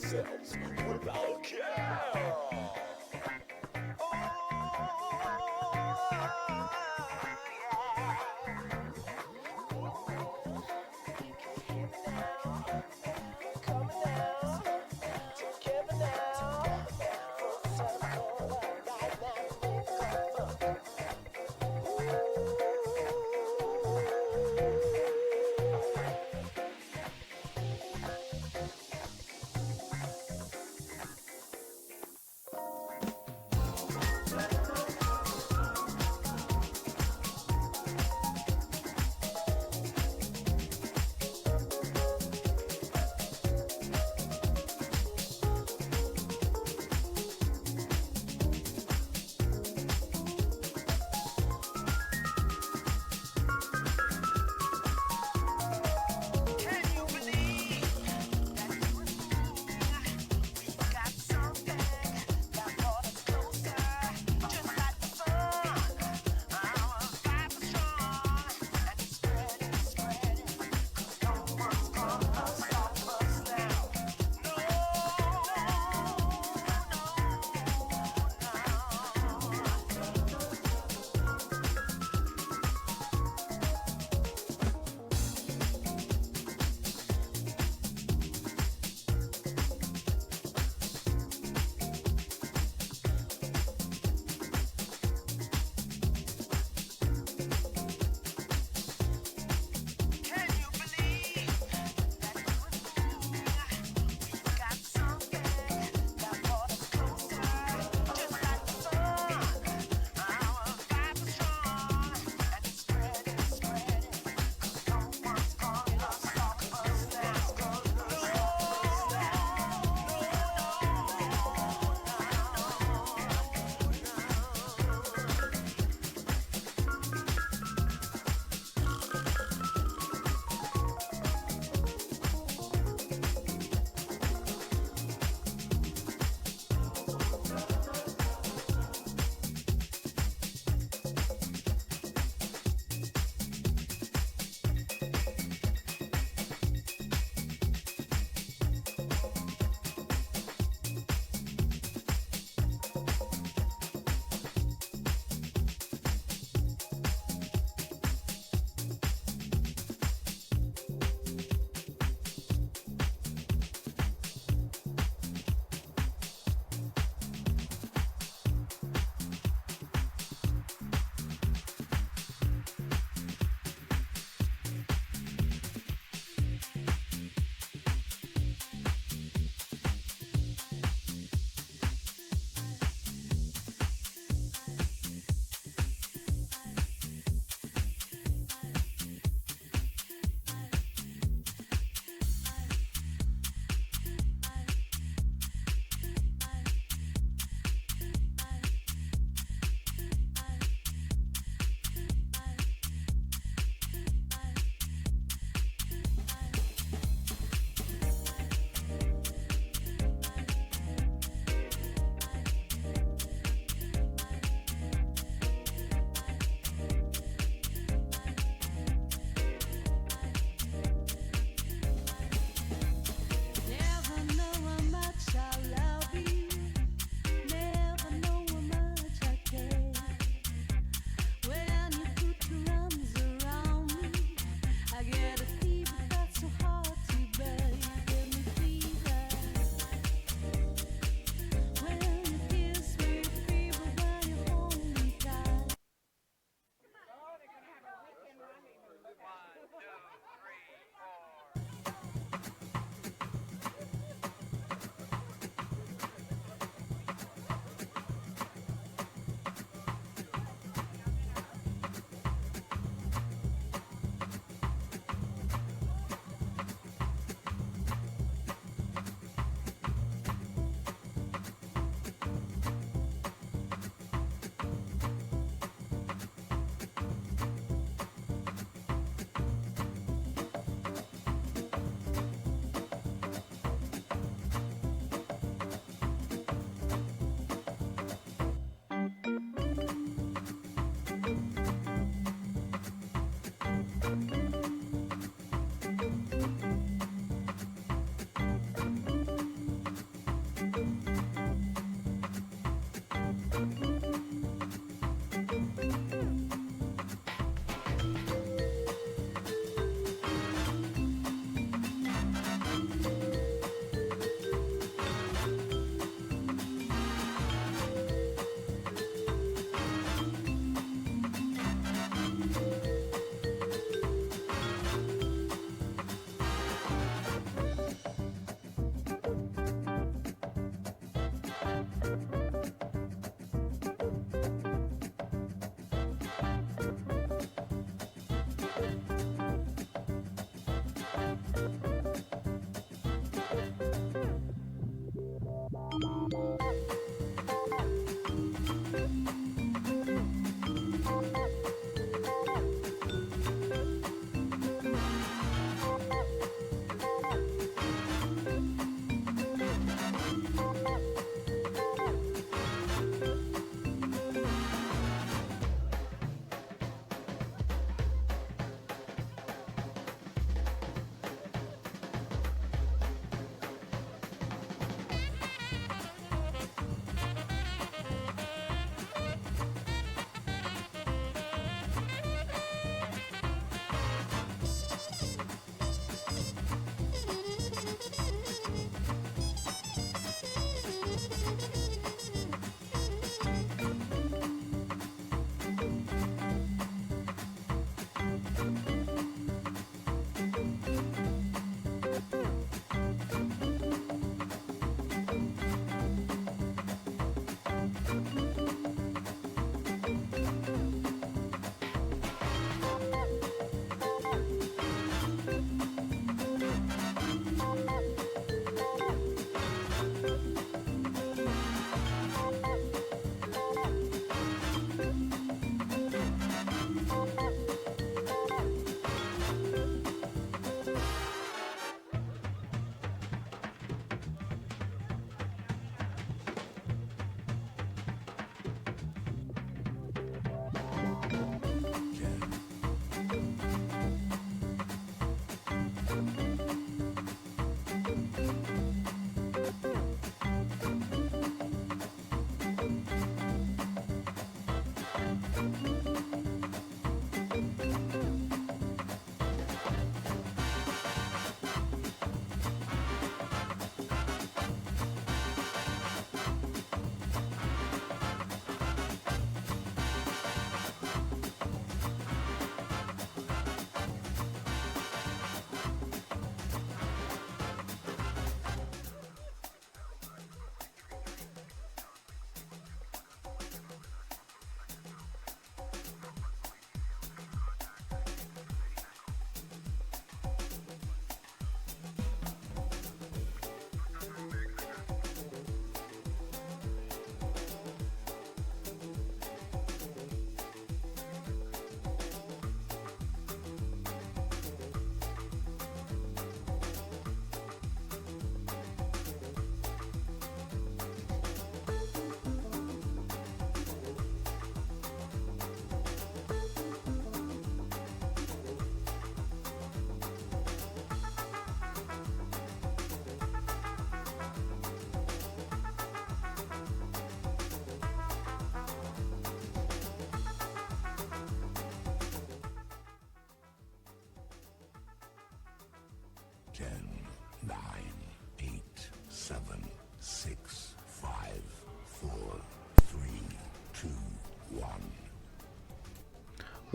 ourselves. What about Cal?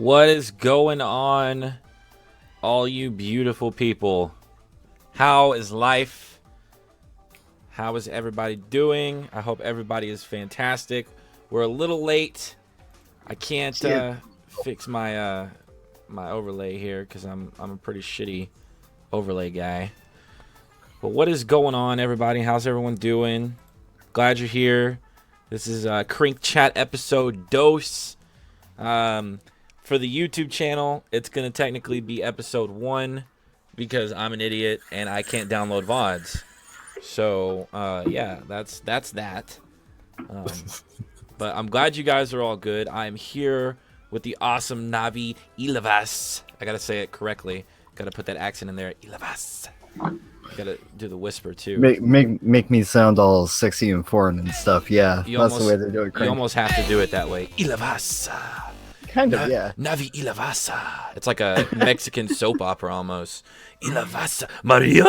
What is going on, all you beautiful people? How is life? How is everybody doing? I hope everybody is fantastic. We're a little late. I can't fix my my overlay here because I'm a pretty shitty overlay guy. But what is going on, everybody? How's everyone doing? Glad you're here. This is Krink Chat episode dos. For the YouTube channel, it's going to technically be episode 1 because I'm an idiot and I can't download VODs. So, yeah, that's that. But I'm glad you guys are all good. I'm here with the awesome Navi Ilavas. I got to say it correctly. Got to put that accent in there. Ilavas. Got to do the whisper, too. Make me sound all sexy and foreign and stuff. Yeah, that's the way they do it. You almost have to do it that way. Ilavas. Kind of, yeah. Navi Ilavasa. It's like a Mexican soap opera almost. Ilavasa. Maria?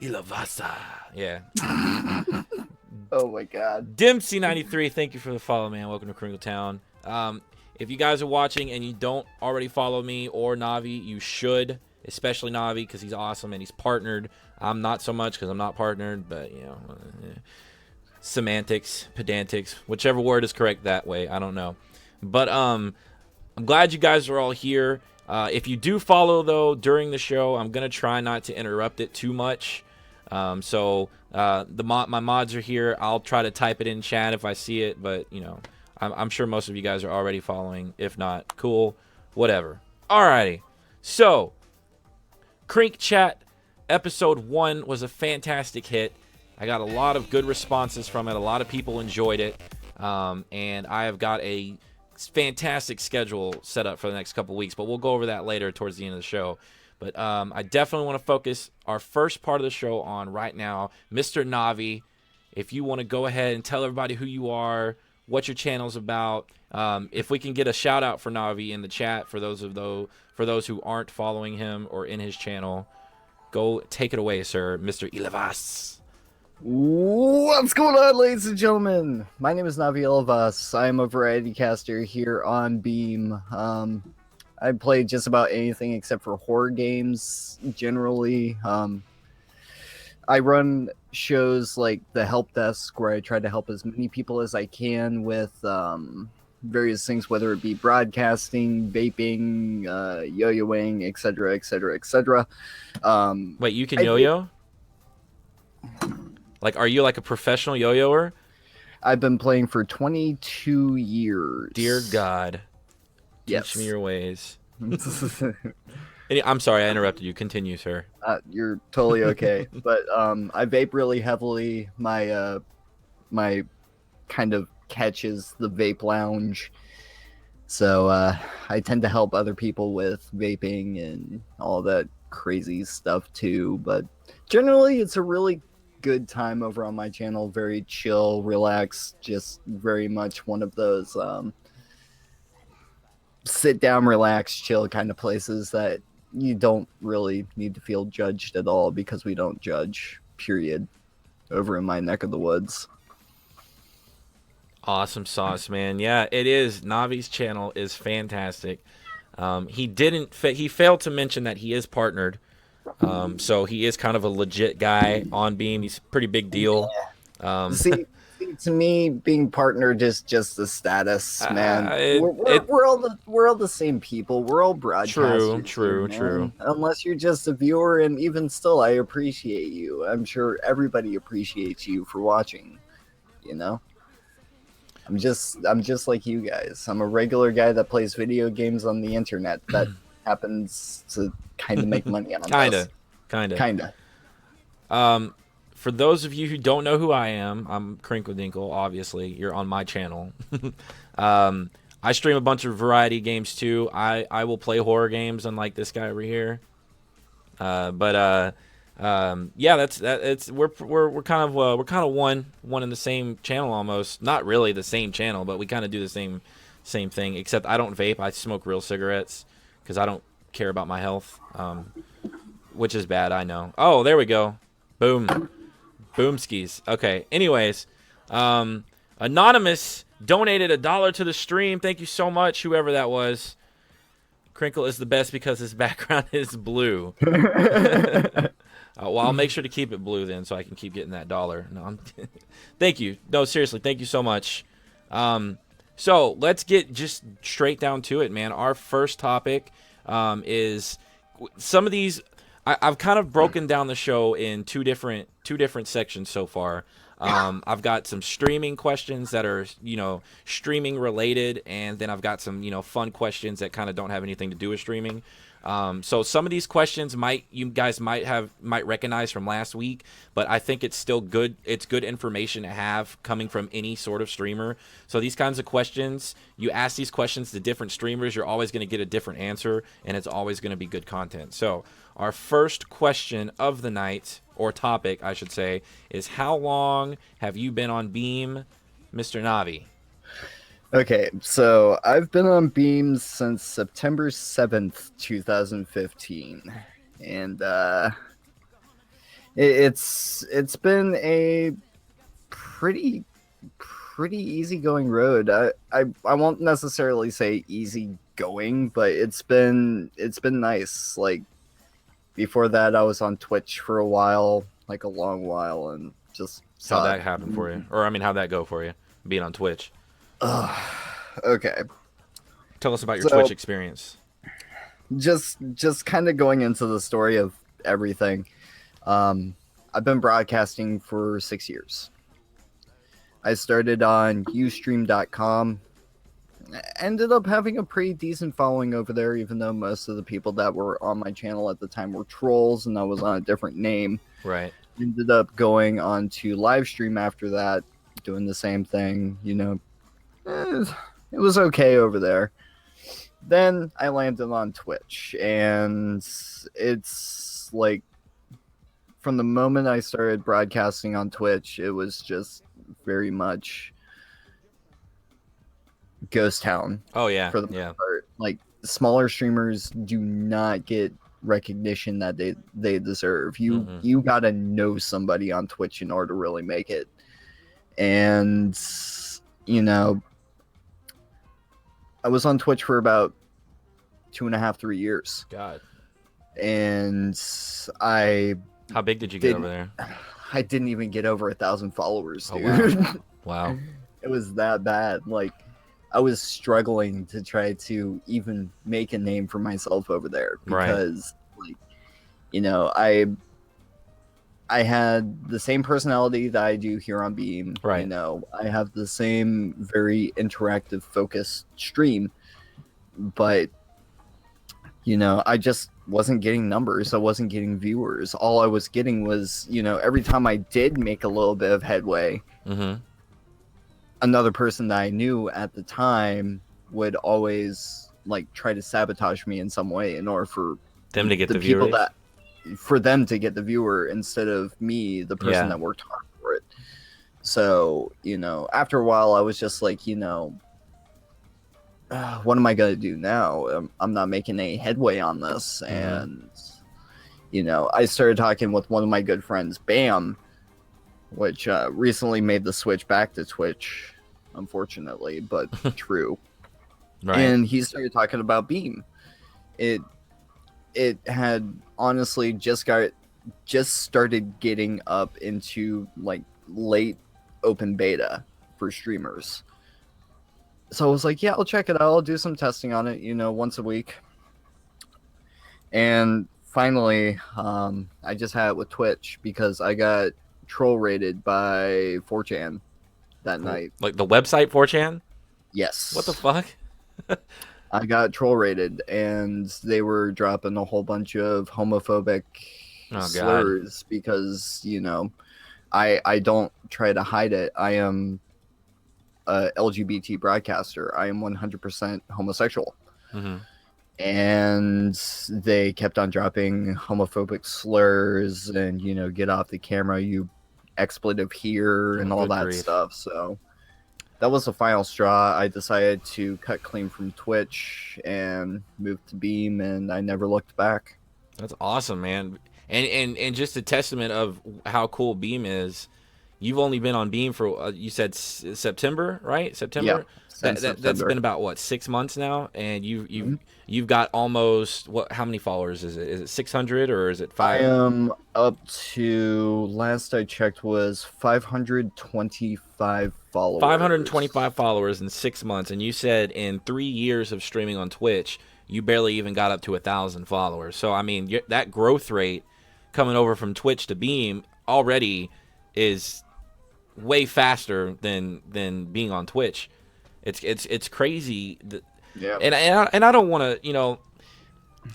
Ilavasa. Yeah. Oh my god. Dempsey93, thank you for the follow, man. Welcome to Kringletown. If you guys are watching and you don't already follow me or Navi, you should. Especially Navi because he's awesome and he's partnered. I'm not so much because I'm not partnered, but, you know, semantics, pedantics, whichever word is correct that way. I don't know. But, I'm glad you guys are all here. If you do follow, though, during the show, I'm going to try not to interrupt it too much. My mods are here. I'll try to type it in chat if I see it, but, you know, I'm sure most of you guys are already following. If not, cool, whatever. Alrighty, so Krink Chat episode 1 was a fantastic hit. I got a lot of good responses from it. A lot of people enjoyed it, and I have got a fantastic schedule set up for the next couple weeks, but we'll go over that later towards the end of the show. But I definitely want to focus our first part of the show on right now, Mr. Navi. If you want to go ahead and tell everybody who you are, what your channel's about, if we can get a shout out for Navi in the chat for those who aren't following him or in his channel, go take it away, sir, Mr. Ilavas. What's going on, ladies and gentlemen? My name is Navi Ilavas. I am a variety caster here on Beam. I play just about anything except for horror games, generally. I run shows like the Help Desk, where I try to help as many people as I can with various things, whether it be broadcasting, vaping, yo-yoing, etc., etc., etc. Wait, you can yo-yo? Like, are you like a professional yo-yoer? I've been playing for 22 years. Dear God. Yes. Teach me your ways. I'm sorry, I interrupted you. Continue, sir. You're totally okay. But I vape really heavily. My my kind of catches the vape lounge. So I tend to help other people with vaping and all that crazy stuff too. But generally, it's a really good time over on my channel. Very chill, relaxed, just very much one of those sit down, relax, chill kind of places that you don't really need to feel judged at all, because we don't judge, period, over in my neck of the woods. Awesome sauce, man. Yeah, it is. Navi's channel is fantastic. He failed to mention that he is partnered. So he is kind of a legit guy on Beam. He's a pretty big deal. See, to me, being partnered is just the status, man. We're all the same people. We're all broadcasters. True. Unless you're just a viewer, and even still, I appreciate you. I'm sure everybody appreciates you for watching. You know, I'm just like you guys. I'm a regular guy that plays video games on the internet that happens to kind of make money on this. Kinda. For those of you who don't know who I am, I'm KrinklDinkl, obviously. You're on my channel. I stream a bunch of variety games too. I will play horror games, unlike this guy over here. Yeah, we're kind of one in the same channel almost. Not really the same channel, but we kind of do the same thing. Except I don't vape. I smoke real cigarettes because I don't care about my health, which is bad. I know. Oh, there we go. Boom. Boomskis. Okay. Anyways, Anonymous donated $1 to the stream. Thank you so much, whoever that was. Krinkle is the best because his background is blue. Well, I'll make sure to keep it blue then, so I can keep getting that dollar. No, thank you. No, seriously, thank you so much. So let's get just straight down to it, man. Our first topic is some of these. I've kind of broken down the show in two different sections so far. I've got some streaming questions that are, streaming related, and then I've got some, fun questions that kind of don't have anything to do with streaming. So some of these questions you guys might recognize from last week, but I think it's still good. It's good information to have coming from any sort of streamer. So these kinds of questions, you ask these questions to different streamers, you're always going to get a different answer, and it's always going to be good content. So our first question of the night, or topic, I should say, is how long have you been on Beam, Mr. Navi? Okay, so I've been on Beam since September 7th, 2015. And it's been a pretty easygoing road. I won't necessarily say easy going, but it's been nice. Like, before that I was on Twitch for a while, like a long while, and just how'd that happen for you? Or how'd that go for you, being on Twitch? Okay. Tell us about your Twitch experience. Just kind of going into the story of everything. I've been broadcasting for 6 years. I started on Ustream.com. Ended up having a pretty decent following over there, even though most of the people that were on my channel at the time were trolls, and I was on a different name. Right. Ended up going on to live stream after that, doing the same thing. It was okay over there. Then I landed on Twitch, and it's like, from the moment I started broadcasting on Twitch, it was just very much ghost town. Oh yeah, for the most part. Like, smaller streamers do not get recognition that they deserve. You gotta know somebody on Twitch in order to really make it. And I was on Twitch for about 2.5, 3 years. God. And how big did you get over there? I didn't even get over 1,000 followers, dude. Oh, wow. It was that bad. Like, I was struggling to try to even make a name for myself over there because, I had the same personality that I do here on Beam. Right. I have the same very interactive, focused stream, but I just wasn't getting numbers. I wasn't getting viewers. All I was getting was, every time I did make a little bit of headway, another person that I knew at the time would always try to sabotage me in some way in order for them to get the people viewers. For them to get the viewer instead of me, the person that worked hard for it. So, after a while I was just like, what am I going to do now? I'm not making any headway on this. And, I started talking with one of my good friends, Bam, which recently made the switch back to Twitch, unfortunately, but true. Right. And he started talking about Beam. It had honestly just started getting up into late open beta for streamers. So I was like, yeah, I'll check it out. I'll do some testing on it, once a week. And finally, I just had it with Twitch because I got troll rated by 4chan that night. Like the website 4chan? Yes. What the fuck? I got troll rated, and they were dropping a whole bunch of homophobic slurs because, I don't try to hide it. I am a LGBT broadcaster. I am 100% homosexual. And they kept on dropping homophobic slurs and, get off the camera, you expletive here, and all that stuff. So that was the final straw. I decided to cut clean from Twitch and move to Beam, and I never looked back. That's awesome, man. And just a testament of how cool Beam is. you've only been on Beam for you said September, right? Yeah, September. since That's September. been about what, 6 months now, and Mhm. you've got almost what? How many followers is it? Is it 600 or is it I five? am up to, last I checked was 525 525 followers. followers in 6 months, and you said in 3 years of streaming on Twitch, you barely even got up to 1,000 followers. So I mean, that growth rate coming over from Twitch to Beam already is way faster than being on Twitch. It's crazy. Yeah. And I don't want to,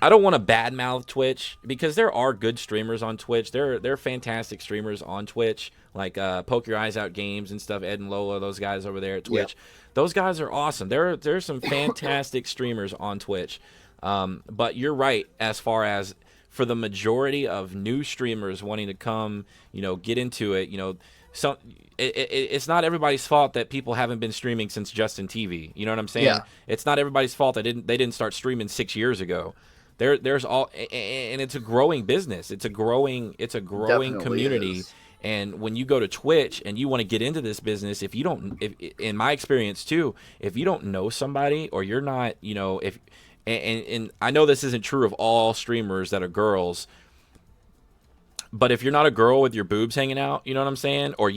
I don't want to badmouth Twitch because there are good streamers on Twitch. There are fantastic streamers on Twitch, like Poke Your Eyes Out Games and stuff. Ed and Lola, those guys over there at Yeah. Twitch, those guys are awesome. There's some fantastic streamers on Twitch. But you're right as far as for the majority of new streamers wanting to come, get into it. Some it's not everybody's fault that people haven't been streaming since Justin TV. You know what I'm saying? Yeah. It's not everybody's fault that they didn't start streaming 6 years ago. There's all, and it's a growing business. It's a growing Definitely community. is. And when you go to Twitch and you want to get into this business, if in my experience too, if you don't know somebody or you're not, if and I know this isn't true of all streamers that are girls, but if you're not a girl with your boobs hanging out, you know what I'm saying, or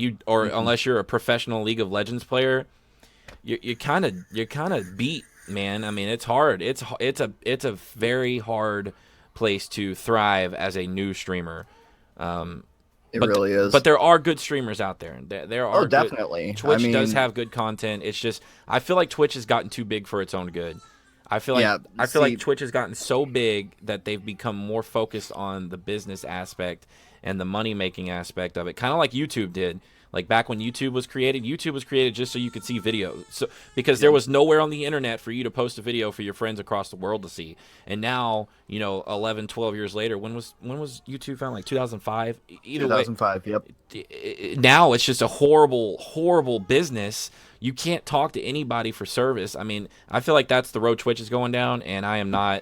unless you're a professional League of Legends player, you're kind of beat, man. I mean, it's hard. It's a very hard place to thrive as a new streamer. It really is. But there are good streamers out there. There are. Oh, definitely. Twitch does have good content. It's just I feel like Twitch has gotten too big for its own good. I feel like Twitch has gotten so big that they've become more focused on the business aspect and the money making aspect of it, kind of like YouTube did. Like back when YouTube was created just so you could see videos. So because there was nowhere on the internet for you to post a video for your friends across the world to see. And now, 11, 12 years later, when was YouTube found? Like 2005? Either 2005, yep. Now it's just a horrible, horrible business. You can't talk to anybody for service. I mean, I feel like that's the road Twitch is going down, and I'm not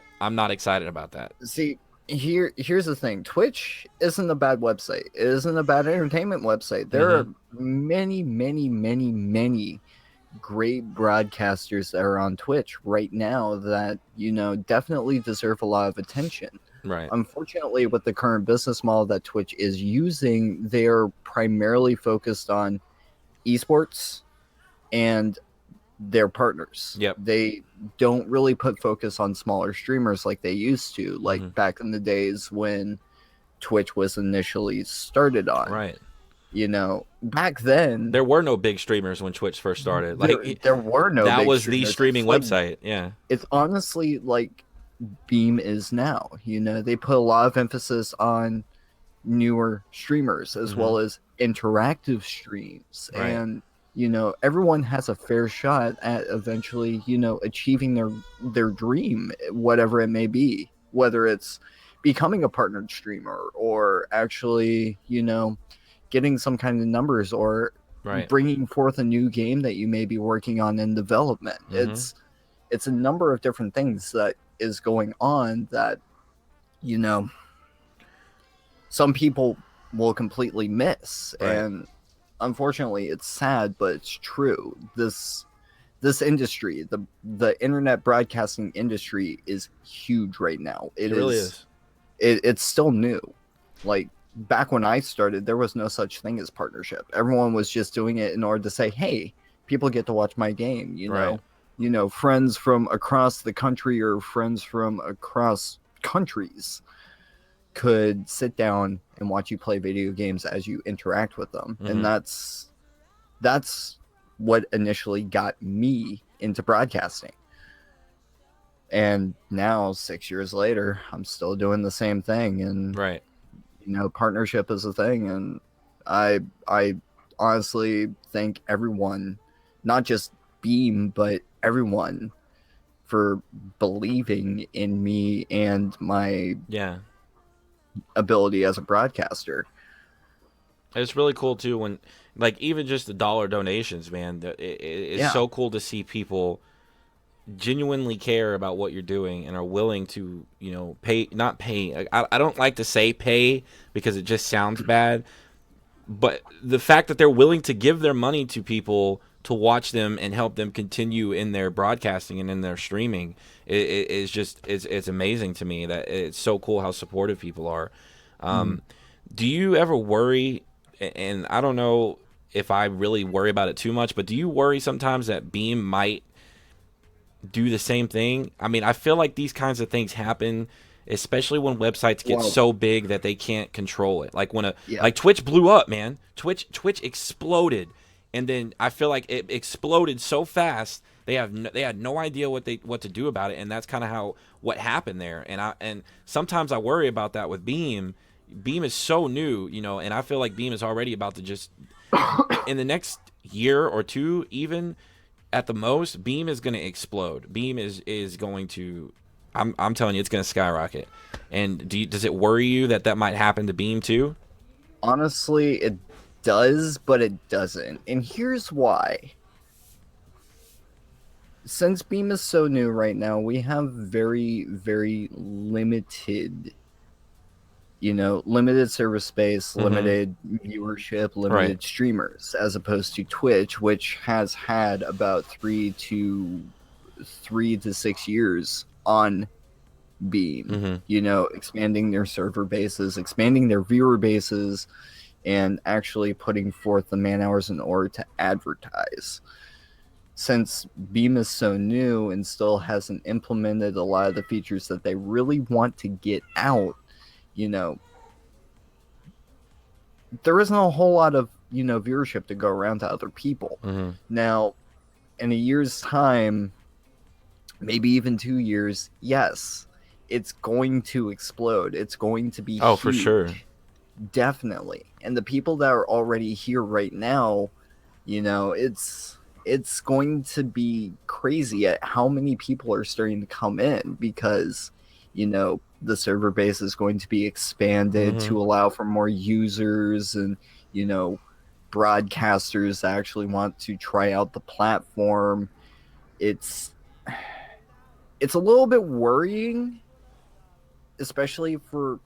excited about that. See, here's the thing. Twitch isn't a bad website. It isn't a bad entertainment website. There are many, many, many, many great broadcasters that are on Twitch right now that, definitely deserve a lot of attention. Right. Unfortunately, with the current business model that Twitch is using, they're primarily focused on esports and their partners. Yep. They don't really put focus on smaller streamers like they used to, like back in the days when Twitch was initially started on. Right. Back then there were no big streamers when Twitch first started. There were no that big was streamers. the streaming website. Yeah. It's honestly like Beam is now. They put a lot of emphasis on newer streamers as well as interactive streams. Right. And everyone has a fair shot at eventually, achieving their dream, whatever it may be, whether it's becoming a partnered streamer or actually, getting some kind of numbers or bringing forth a new game that you may be working on in development. It's a number of different things that is going on that, some people will completely miss. Right. And unfortunately, it's sad, but it's true. This industry, the internet broadcasting industry, is huge right now. It really is. It's still new. Like back when I started, there was no such thing as partnership. Everyone was just doing it in order to say, "Hey, people get to watch my game." Friends from across the country or friends from across countries could sit down and watch you play video games as you interact with them. And that's what initially got me into broadcasting. And now 6 years later, I'm still doing the same thing. And partnership is a thing. And I honestly thank everyone, not just Beam, but everyone, for believing in me and my ability as a broadcaster. It's really cool too when, like, even just the dollar donations, man. It's so cool to see people genuinely care about what you're doing and are willing to, pay. Not pay. I don't like to say pay because it just sounds bad, but the fact that they're willing to give their money to people to watch them and help them continue in their broadcasting and in their streaming is just it's amazing to me. That it's so cool how supportive people are. Do you ever worry, and I don't know if I really worry about it too much, but do you worry sometimes that Beam might do the same thing? I mean, I feel like these kinds of things happen, especially when websites get so big that they can't control it. Like when like Twitch blew up, man. Twitch exploded, and then I feel like it exploded so fast they had no idea what to do about it, and that's kind of what happened there. And sometimes I worry about that with Beam. Beam is so new, you know, and I feel like Beam is already about to just in the next year or two, even at the most, Beam is going to explode. Beam is going to, I'm telling you, it's going to skyrocket. And does it worry you that might happen to Beam too? Honestly, it does, but it doesn't. And here's why. Since Beam is so new right now, we have very, very limited, limited server space, limited viewership, limited streamers, as opposed to Twitch, which has had about 3 to 6 years on Beam, expanding their server bases, expanding their viewer bases, and actually putting forth the man hours in order to advertise. Since Beam is so new and still hasn't implemented a lot of the features that they really want to get out, there isn't a whole lot of, viewership to go around to other people. Now, in a year's time, maybe even 2 years, yes, it's going to explode. It's going to be huge. For sure. Definitely. And the people that are already here right now, it's going to be crazy at how many people are starting to come in because, the server base is going to be expanded to allow for more users and, broadcasters that actually want to try out the platform. It's a little bit worrying, especially for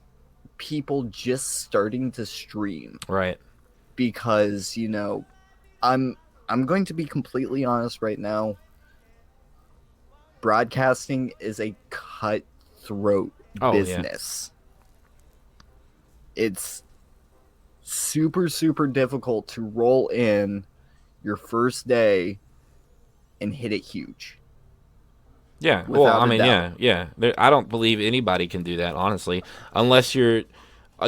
people just starting to stream. Right. Because, I'm going to be completely honest right now. Broadcasting is a cutthroat business. Yeah. It's super, super difficult to roll in your first day and hit it huge. Yeah. Well, I mean, yeah. I don't believe anybody can do that, honestly, unless you're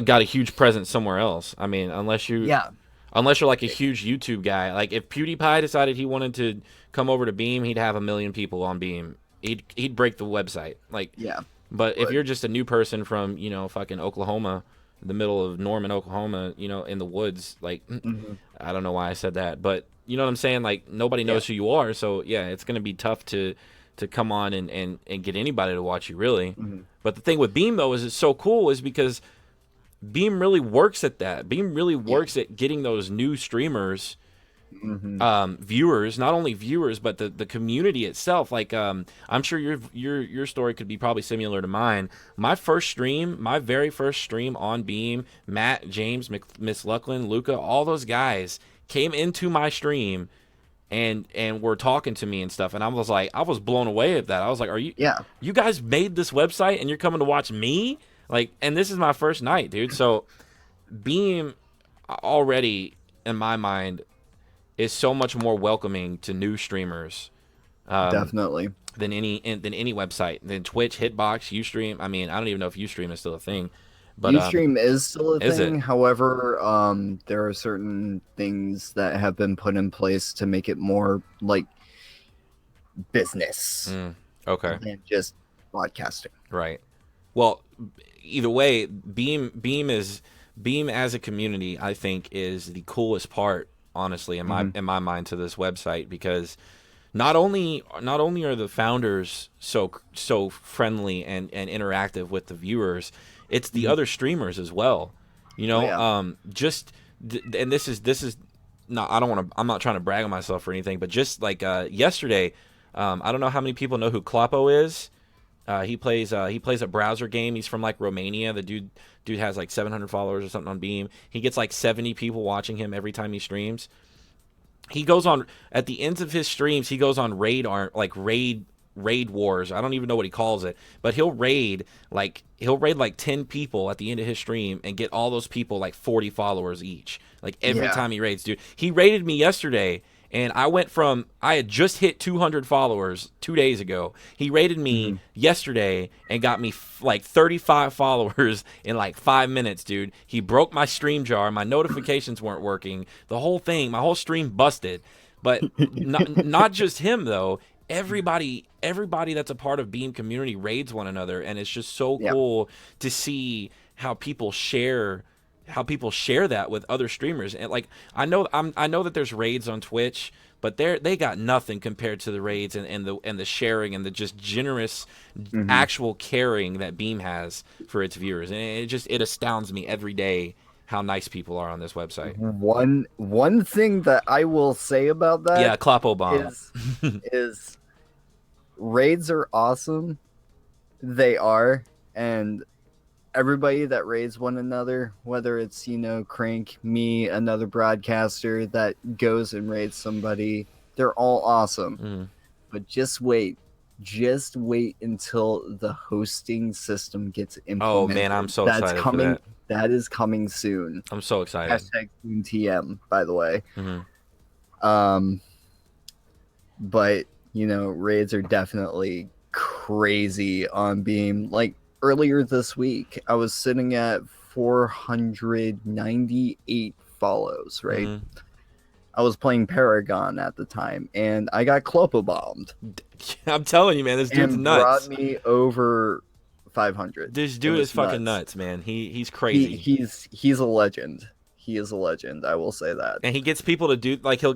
got a huge presence somewhere else. I mean, unless you're like a huge YouTube guy. Like if PewDiePie decided he wanted to come over to Beam, he'd have 1 million people on Beam. He'd break the website. Like, yeah. But if you're just a new person from, fucking Oklahoma, the middle of Norman, Oklahoma, in the woods, like, I don't know why I said that, but you know what I'm saying? Like, nobody knows who you are. So, yeah, it's going to be tough to come on and get anybody to watch you, really. But the thing with Beam, though, is it's so cool is because Beam really works at that. Beam really works at getting those new streamers, viewers, not only viewers, but the community itself. Like, I'm sure your story could be probably similar to mine. My very first stream on Beam, Matt, James, Miss Luckland, Luca, all those guys came into my stream and were talking to me and stuff. And I was blown away at that. I was like, you guys made this website and you're coming to watch me? Like, and this is my first night, dude. So Beam already, in my mind, is so much more welcoming to new streamers. Definitely. Than any website. Than Twitch, Hitbox, Ustream. I mean, I don't even know if Ustream is still a thing. But Ustream is still a thing. It? However, there are certain things that have been put in place to make it more like business. Okay. Than just broadcasting. Right. Well, either way, Beam as a community, I think, is the coolest part, honestly, in my mind, to this website, because not only are the founders so friendly and interactive with the viewers, it's the other streamers as well. And this is not, I'm not trying to brag on myself or anything, but just like yesterday, I don't know how many people know who Kloppo is. He plays a browser game. He's from like Romania. The dude has like 700 followers or something on Beam. He gets like 70 people watching him every time he streams. He goes on at the ends of his streams. He goes on raid wars. I don't even know what he calls it, but he'll raid like 10 people at the end of his stream and get all those people like 40 followers each. Like every time he raids, dude. He raided me yesterday, and I had just hit 200 followers 2 days ago. He raided me yesterday and got me like 35 followers in like 5 minutes, dude. He broke my stream jar. My notifications weren't working. The whole thing, my whole stream busted. But not just him though. Everybody that's a part of Beam community raids one another, and it's just so cool to see how people share that with other streamers. And like I know that there's raids on Twitch, but they got nothing compared to the raids and the sharing and the just generous actual caring that Beam has for its viewers. And it astounds me every day how nice people are on this website. One thing that I will say about that, Kloppo bomb is raids are awesome. They are, and everybody that raids one another, whether it's Krink, me, another broadcaster that goes and raids somebody, they're all awesome. But just wait until the hosting system gets implemented. Oh man, I'm so excited for that. That is coming soon. I'm so excited. #TM, by the way. But raids are definitely crazy on Beam. Like earlier this week, I was sitting at 498 follows, right? I was playing Paragon at the time, and I got Clopo bombed. I'm telling you, man, this dude's nuts. Brought me over 500. This dude is fucking nuts, man. He's crazy. He's a legend. He is a legend. I will say that. And he gets people to do like he'll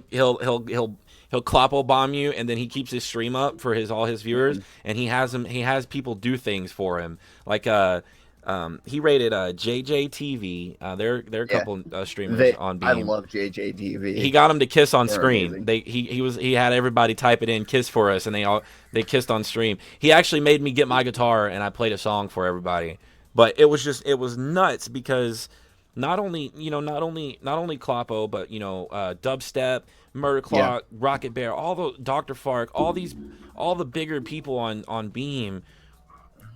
Clopo bomb you, and then he keeps his stream up for all his viewers, and he has people do things for him. Like he rated JJTV. They're a couple streamers on Beam. I love JJTV. He got him to kiss on screen. Amazing. He had everybody type it in, kiss for us, and they kissed on stream. He actually made me get my guitar, and I played a song for everybody. But it was nuts because not only Clopo, but Dubstep, Murder Clock, Rocket Bear, all the Dr. Fark, all the bigger people on Beam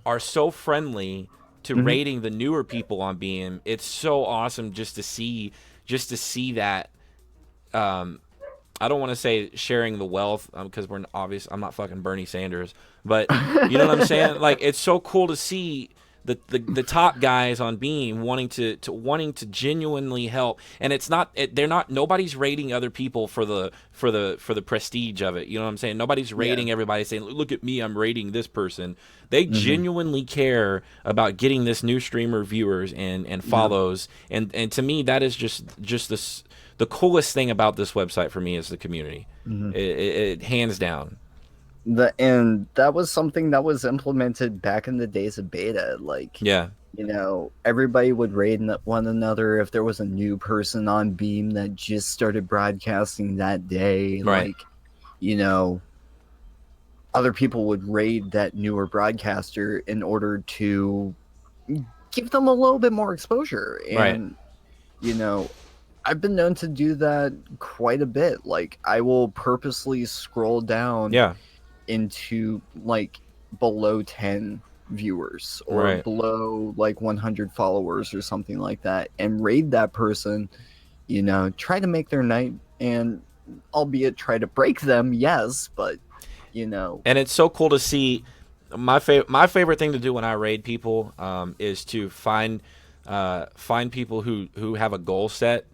are so friendly to rating the newer people on Beam. It's so awesome just to see that. I don't want to say sharing the wealth because I'm not fucking Bernie Sanders, but you know what I'm saying? Like, it's so cool to see the top guys on Beam wanting to genuinely help, and nobody's rating other people for the prestige of it. You know what I'm saying? Nobody's rating everybody saying, look at me, I'm rating this person. They genuinely care about getting this new streamer viewers and follows, and to me that is just the coolest thing about this website for me is the community. It hands down. And that was something that was implemented back in the days of beta. Like, everybody would raid one another if there was a new person on Beam that just started broadcasting that day. Right. Like, other people would raid that newer broadcaster in order to give them a little bit more exposure. And, I've been known to do that quite a bit. Like, I will purposely scroll down into like below 10 viewers or below like 100 followers or something like that, and raid that person, try to make their night, and albeit try to break them, yes, but and it's so cool to see. My favorite thing to do when I raid people is to find people who have a goal set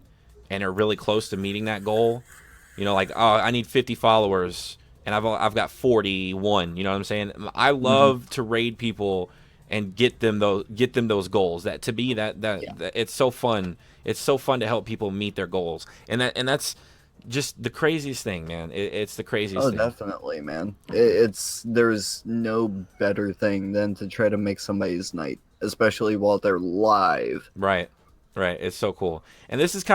and are really close to meeting that goal. Like, oh, I need 50 followers and I've got 41. You know what I'm saying? I love to raid people and get them those goals. That to me that it's so fun. It's so fun to help people meet their goals, and that's just the craziest thing, man. It's the craziest thing. Oh, definitely, man. There's no better thing than to try to make somebody's night, especially while they're live. Right. It's so cool. And this is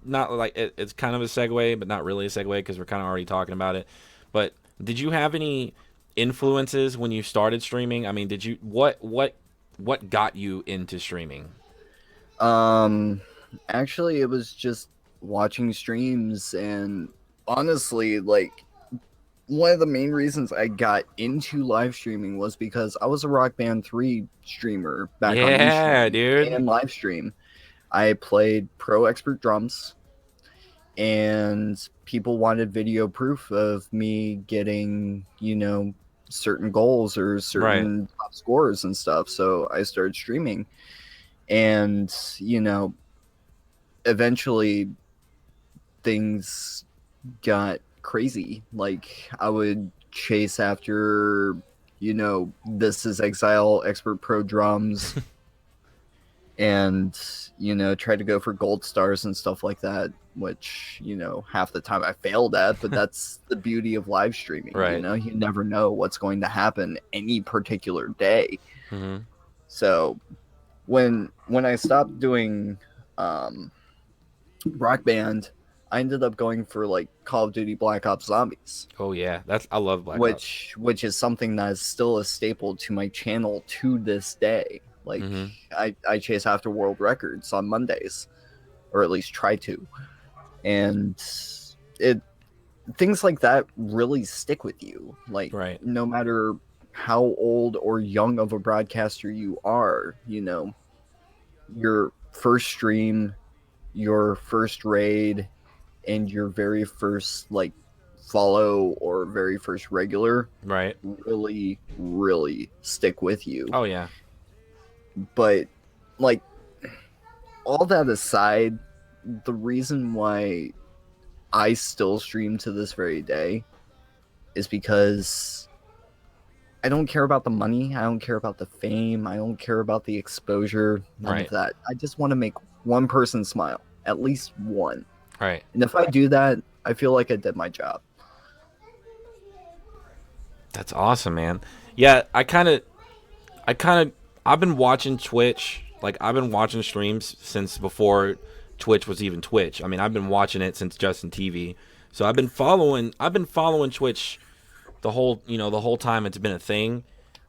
not like it's kind of a segue, but not really a segue because we're kind of already talking about it. But did you have any influences when you started streaming? I mean, did you what got you into streaming? Actually, it was just watching streams, and honestly, like one of the main reasons I got into live streaming was because I was a Rock Band 3 streamer back on Yeah, Ustream dude. and live stream. I played pro expert drums, and people wanted video proof of me getting, certain goals or Right. certain top scores and stuff. So I started streaming, and eventually things got crazy. Like I would chase after, this is Exile Expert Pro drums and, try to go for gold stars and stuff like that, which, half the time I failed at, but that's the beauty of live streaming. Right. You never know what's going to happen any particular day. Mm-hmm. So when I stopped doing Rock Band, I ended up going for like Call of Duty Black Ops Zombies. Oh yeah, I love Black Ops. Which is something that is still a staple to my channel to this day. Like I chase after world records on Mondays, or at least try to, and things like that really stick with you. Like no matter how old or young of a broadcaster you are, your first stream, your first raid, and your very first like follow or very first regular really stick with you. Oh yeah. But like all that aside, the reason why I still stream to this very day is because I don't care about the money, I don't care about the fame, I don't care about the exposure, none of that. I just want to make one person smile, at least one. Right. And if I do that, I feel like I did my job. That's awesome, man. Yeah, I've been watching Twitch. Like I've been watching streams since before Twitch was even Twitch. I mean, I've been watching it since Justin TV. So I've been following Twitch the whole time it's been a thing.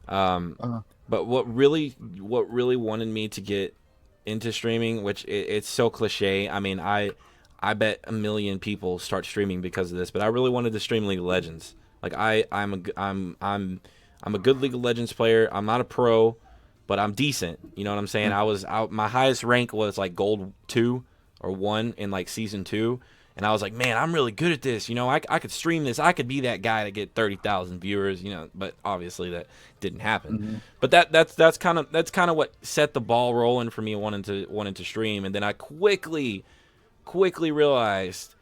But what really wanted me to get into streaming, which it's so cliche. I mean, I bet a million people start streaming because of this, but I really wanted to stream League of Legends. Like I'm a good League of Legends player. I'm not a pro, but I'm decent. You know what I'm saying? My highest rank was like gold 2 or 1 in like season 2. And I was like, man, I'm really good at this. I could stream this. I could be that guy that get 30,000 viewers, but obviously that didn't happen. But that's kind of what set the ball rolling for me wanting to stream. And then I quickly realized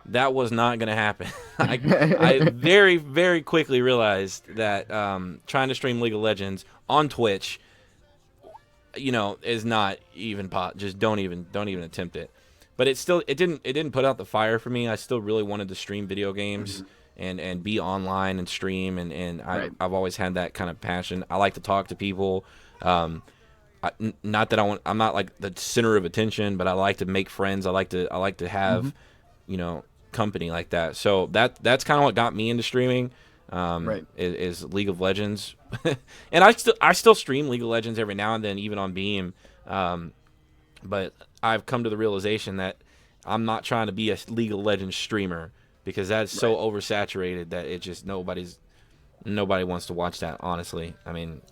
that was not going to happen. I very, very quickly realized that trying to stream League of Legends on Twitch, is not even just don't even attempt it. But it didn't put out the fire for me. I still really wanted to stream video games and be online and stream, and I've always had that kind of passion. I like to talk to people. I'm not like the center of attention, but I like to make friends. I like to have company like that. So that's kind of what got me into streaming. Is League of Legends. And I still stream League of Legends every now and then, even on Beam. But I've come to the realization that I'm not trying to be a League of Legends streamer, because that's so oversaturated that it just nobody wants to watch that, honestly. I mean,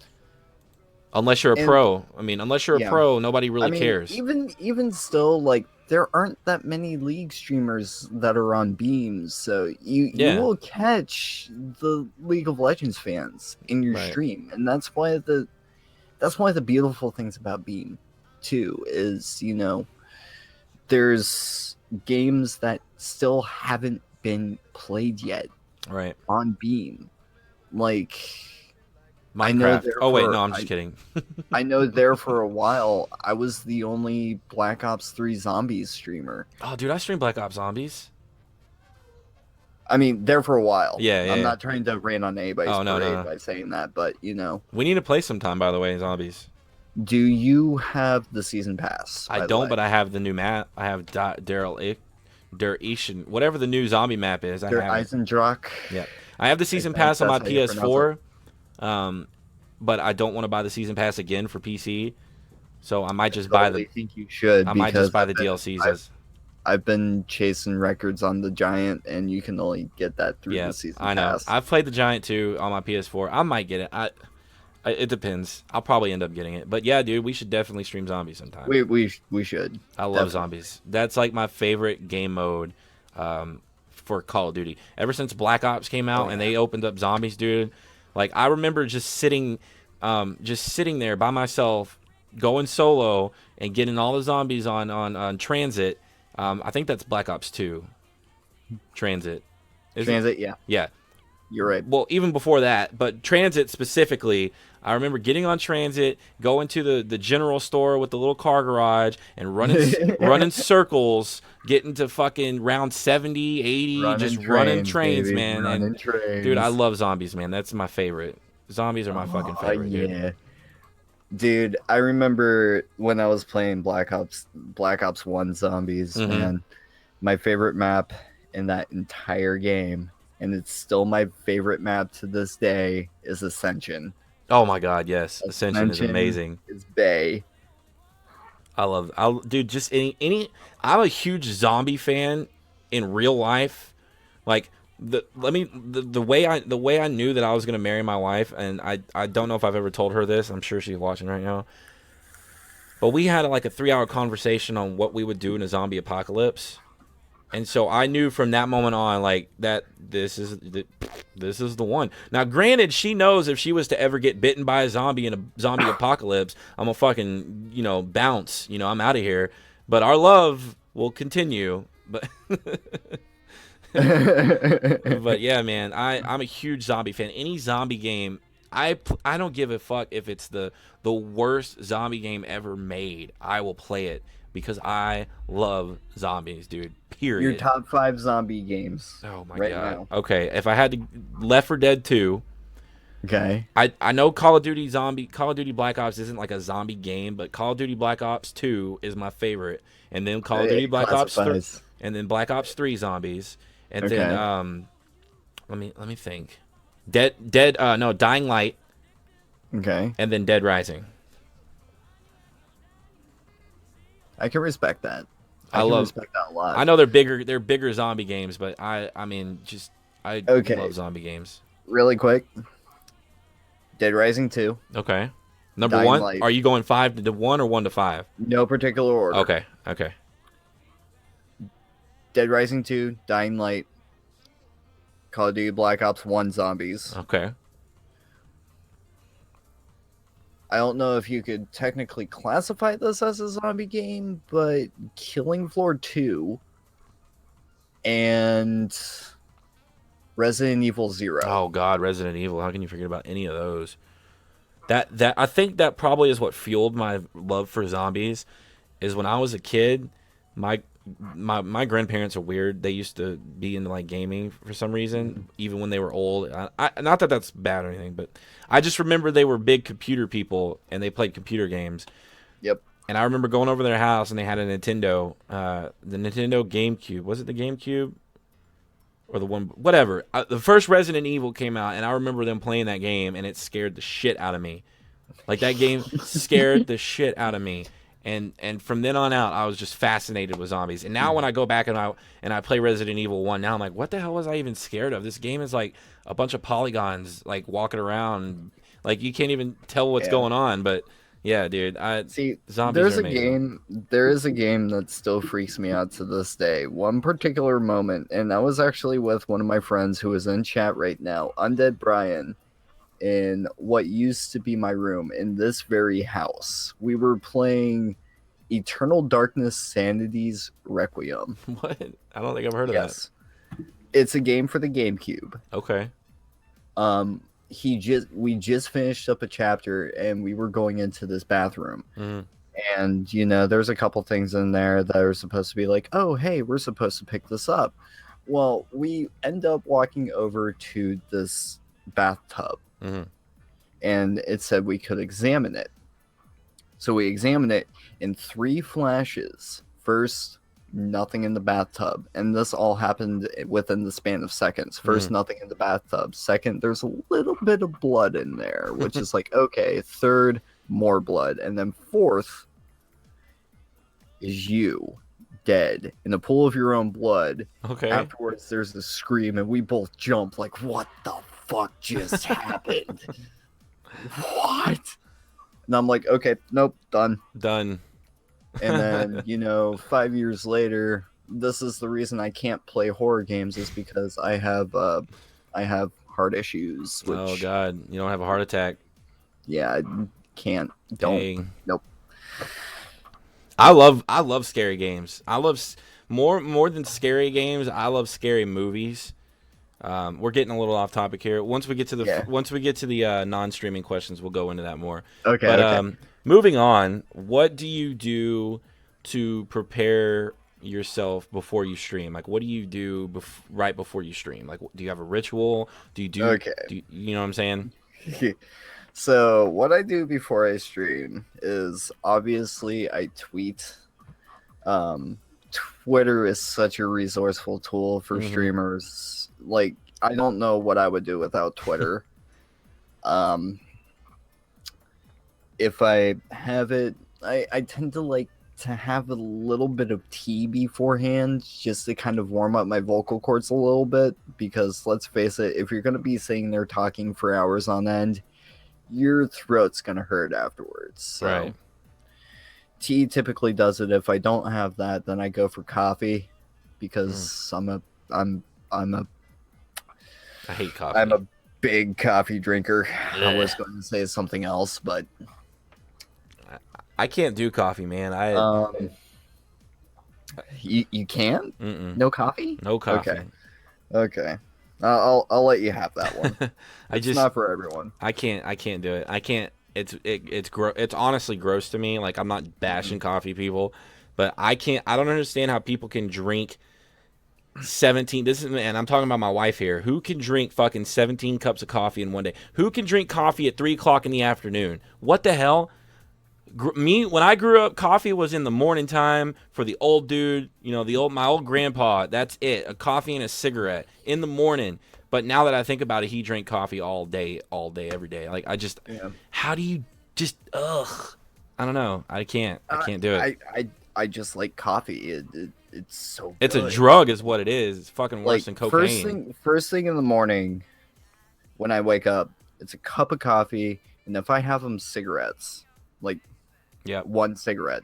unless you're a pro. I mean, unless you're a pro, nobody really cares. Even still, like, there aren't that many League streamers that are on Beams, so you will catch the League of Legends fans in your stream, and that's one of the beautiful things about Beam too, is there's games that still haven't been played yet on Beam, like Minecraft. I'm just kidding. I know there for a while I was the only Black Ops 3 Zombies streamer. Oh dude, I stream Black Ops Zombies. I mean, there for a while. I'm not trying to rain on anybody's parade by saying that, but we need to play sometime, by the way, Zombies. Do you have the season pass? I don't, but I have the new map. I have Daryl Der Ischen, whatever the new zombie map is. I Der have it. Eisendrach. Yeah, I have the season think pass on my that's how you pronounce PS4, but I don't want to buy the season pass again for PC. So I might just buy Totally the. think you should I might just because buy the DLCs as. I've been chasing records on the Giant, and you can only get that through the season I know. pass. I've played the Giant too on my PS4. I might get it. It depends. I'll probably end up getting it. But yeah, dude, we should definitely stream zombies sometime. We should. I love zombies. That's like my favorite game mode for Call of Duty. Ever since Black Ops came out and they opened up zombies, dude. Like I remember just sitting there by myself, going solo and getting all the zombies on Transit. I think that's Black Ops 2. Transit. Transit, yeah. Yeah. You're right. Well, even before that, but Transit specifically, I remember getting on Transit, going to the general store with the little car garage and running circles, getting to fucking round 70, 80, running trains, baby. Man. Trains. Dude, I love zombies, man. That's my favorite. Zombies are my fucking favorite, dude. Dude, I remember when I was playing Black Ops 1 Zombies, man. My favorite map in that entire game, and it's still my favorite map to this day, is Ascension. Oh my god, yes. Ascension is amazing. Is Bay. Dude, just any I'm a huge zombie fan in real life. Like the way I knew that I was gonna marry my wife, and I don't know if I've ever told her this. I'm sure she's watching right now. But we had like a 3-hour conversation on what we would do in a zombie apocalypse, and so I knew from that moment on, like, that this is the one. Now, granted, she knows if she was to ever get bitten by a zombie in a zombie apocalypse, I'm gonna fucking bounce. I'm out of here. But our love will continue. But. But yeah, man, I'm a huge zombie fan. Any zombie game, I don't give a fuck if it's the worst zombie game ever made. I will play it because I love zombies, dude. Period. Your top 5 zombie games. Oh my god. Now. Okay, if I had to, Left 4 Dead 2. Okay. I know Call of Duty Black Ops isn't like a zombie game, but Call of Duty Black Ops 2 is my favorite, and then Call of Duty Black Ops 3, and then Black Ops 3 zombies. And then let me think. Dying Light. Okay. And then Dead Rising. I can respect that. I respect that a lot. I know they're bigger zombie games, but I love zombie games. Really quick. Dead Rising 2. Okay. Number 1. Are you going 5 to 1 or 1 to 5? No particular order. Okay. Dead Rising 2, Dying Light, Call of Duty Black Ops 1 Zombies. Okay. I don't know if you could technically classify this as a zombie game, but Killing Floor 2 and Resident Evil 0. Oh god, Resident Evil. How can you forget about any of those? That I think that probably is what fueled my love for zombies. Is when I was a kid, my grandparents are weird. They used to be into like gaming for some reason, even when they were old. Not that that's bad or anything, but I just remember they were big computer people and they played computer games. Yep. And I remember going over to their house and they had a Nintendo, the Nintendo GameCube. Was it the GameCube? Or the one, whatever. The first Resident Evil came out and I remember them playing that game and it scared the shit out of me. Like that game scared the shit out of me. And from then on out, I was just fascinated with zombies. And now when I go back and I play Resident Evil 1, now I'm like, what the hell was I even scared of? This game is like a bunch of polygons, like walking around. Like you can't even tell what's going on. But yeah, dude, zombies are amazing. There is a game that still freaks me out to this day. One particular moment, and I was actually with one of my friends who is in chat right now, Undead Brian, in what used to be my room in this very house. We were playing Eternal Darkness Sanity's Requiem. What? I don't think I've heard of that. It's a game for the GameCube. Okay. We just finished up a chapter and we were going into this bathroom. Mm-hmm. And there's a couple things in there that are supposed to be like, oh hey, we're supposed to pick this up. Well, we end up walking over to this bathtub. Mm-hmm. And it said we could examine it. So we examined it in 3 flashes. First, nothing in the bathtub. And this all happened within the span of seconds. First, nothing in the bathtub. Second, there's a little bit of blood in there, which is like, okay. Third, more blood. And then fourth is you dead in a pool of your own blood. Okay. Afterwards, there's the scream, and we both jump like, what the fuck just happened? What? And I'm like, okay, nope, done. Done. And then, 5 years later, this is the reason I can't play horror games, is because I have heart issues. Which, Oh God, you don't have a heart attack. Yeah, I can't. Don't. Dang. Nope. I love scary games. I love more than scary games. I love scary movies. We're getting a little off topic here. Once we get to the non-streaming questions, we'll go into that more. Okay. But okay. Moving on, what do you do to prepare yourself before you stream? Like, what do you do right before you stream? Like, do you have a ritual? Do you Okay. You know what I'm saying? So what I do before I stream is, obviously, I tweet. Twitter is such a resourceful tool for streamers. Like, I don't know what I would do without Twitter. If I have it, I tend to like to have a little bit of tea beforehand, just to kind of warm up my vocal cords a little bit, because let's face it, if you're going to be sitting there talking for hours on end, your throat's going to hurt afterwards. So. Right. Tea typically does it. If I don't have that, then I go for coffee, because I hate coffee. I'm a big coffee drinker. I was going to say something else, but I can't do coffee, man. You can't? Mm-mm. No coffee? No coffee. Okay. I'll let you have that one. It's not for everyone. I can't do it. I can't. It's honestly gross to me. Like, I'm not bashing coffee people, but I don't understand how people can drink 17. And I'm talking about my wife here. Who can drink fucking 17 cups of coffee in one day? Who can drink coffee at 3:00 in the afternoon? What the hell? When I grew up, coffee was in the morning time for the old dude. My old grandpa. That's it. A coffee and a cigarette in the morning. But now that I think about it, he drank coffee all day, every day. Like, how do you just, ugh. I don't know. I can't do it. I just like coffee. It's so good. It's a drug is what it is. It's fucking worse than cocaine. First thing in the morning when I wake up, it's a cup of coffee. And if I have them, cigarettes, like one cigarette.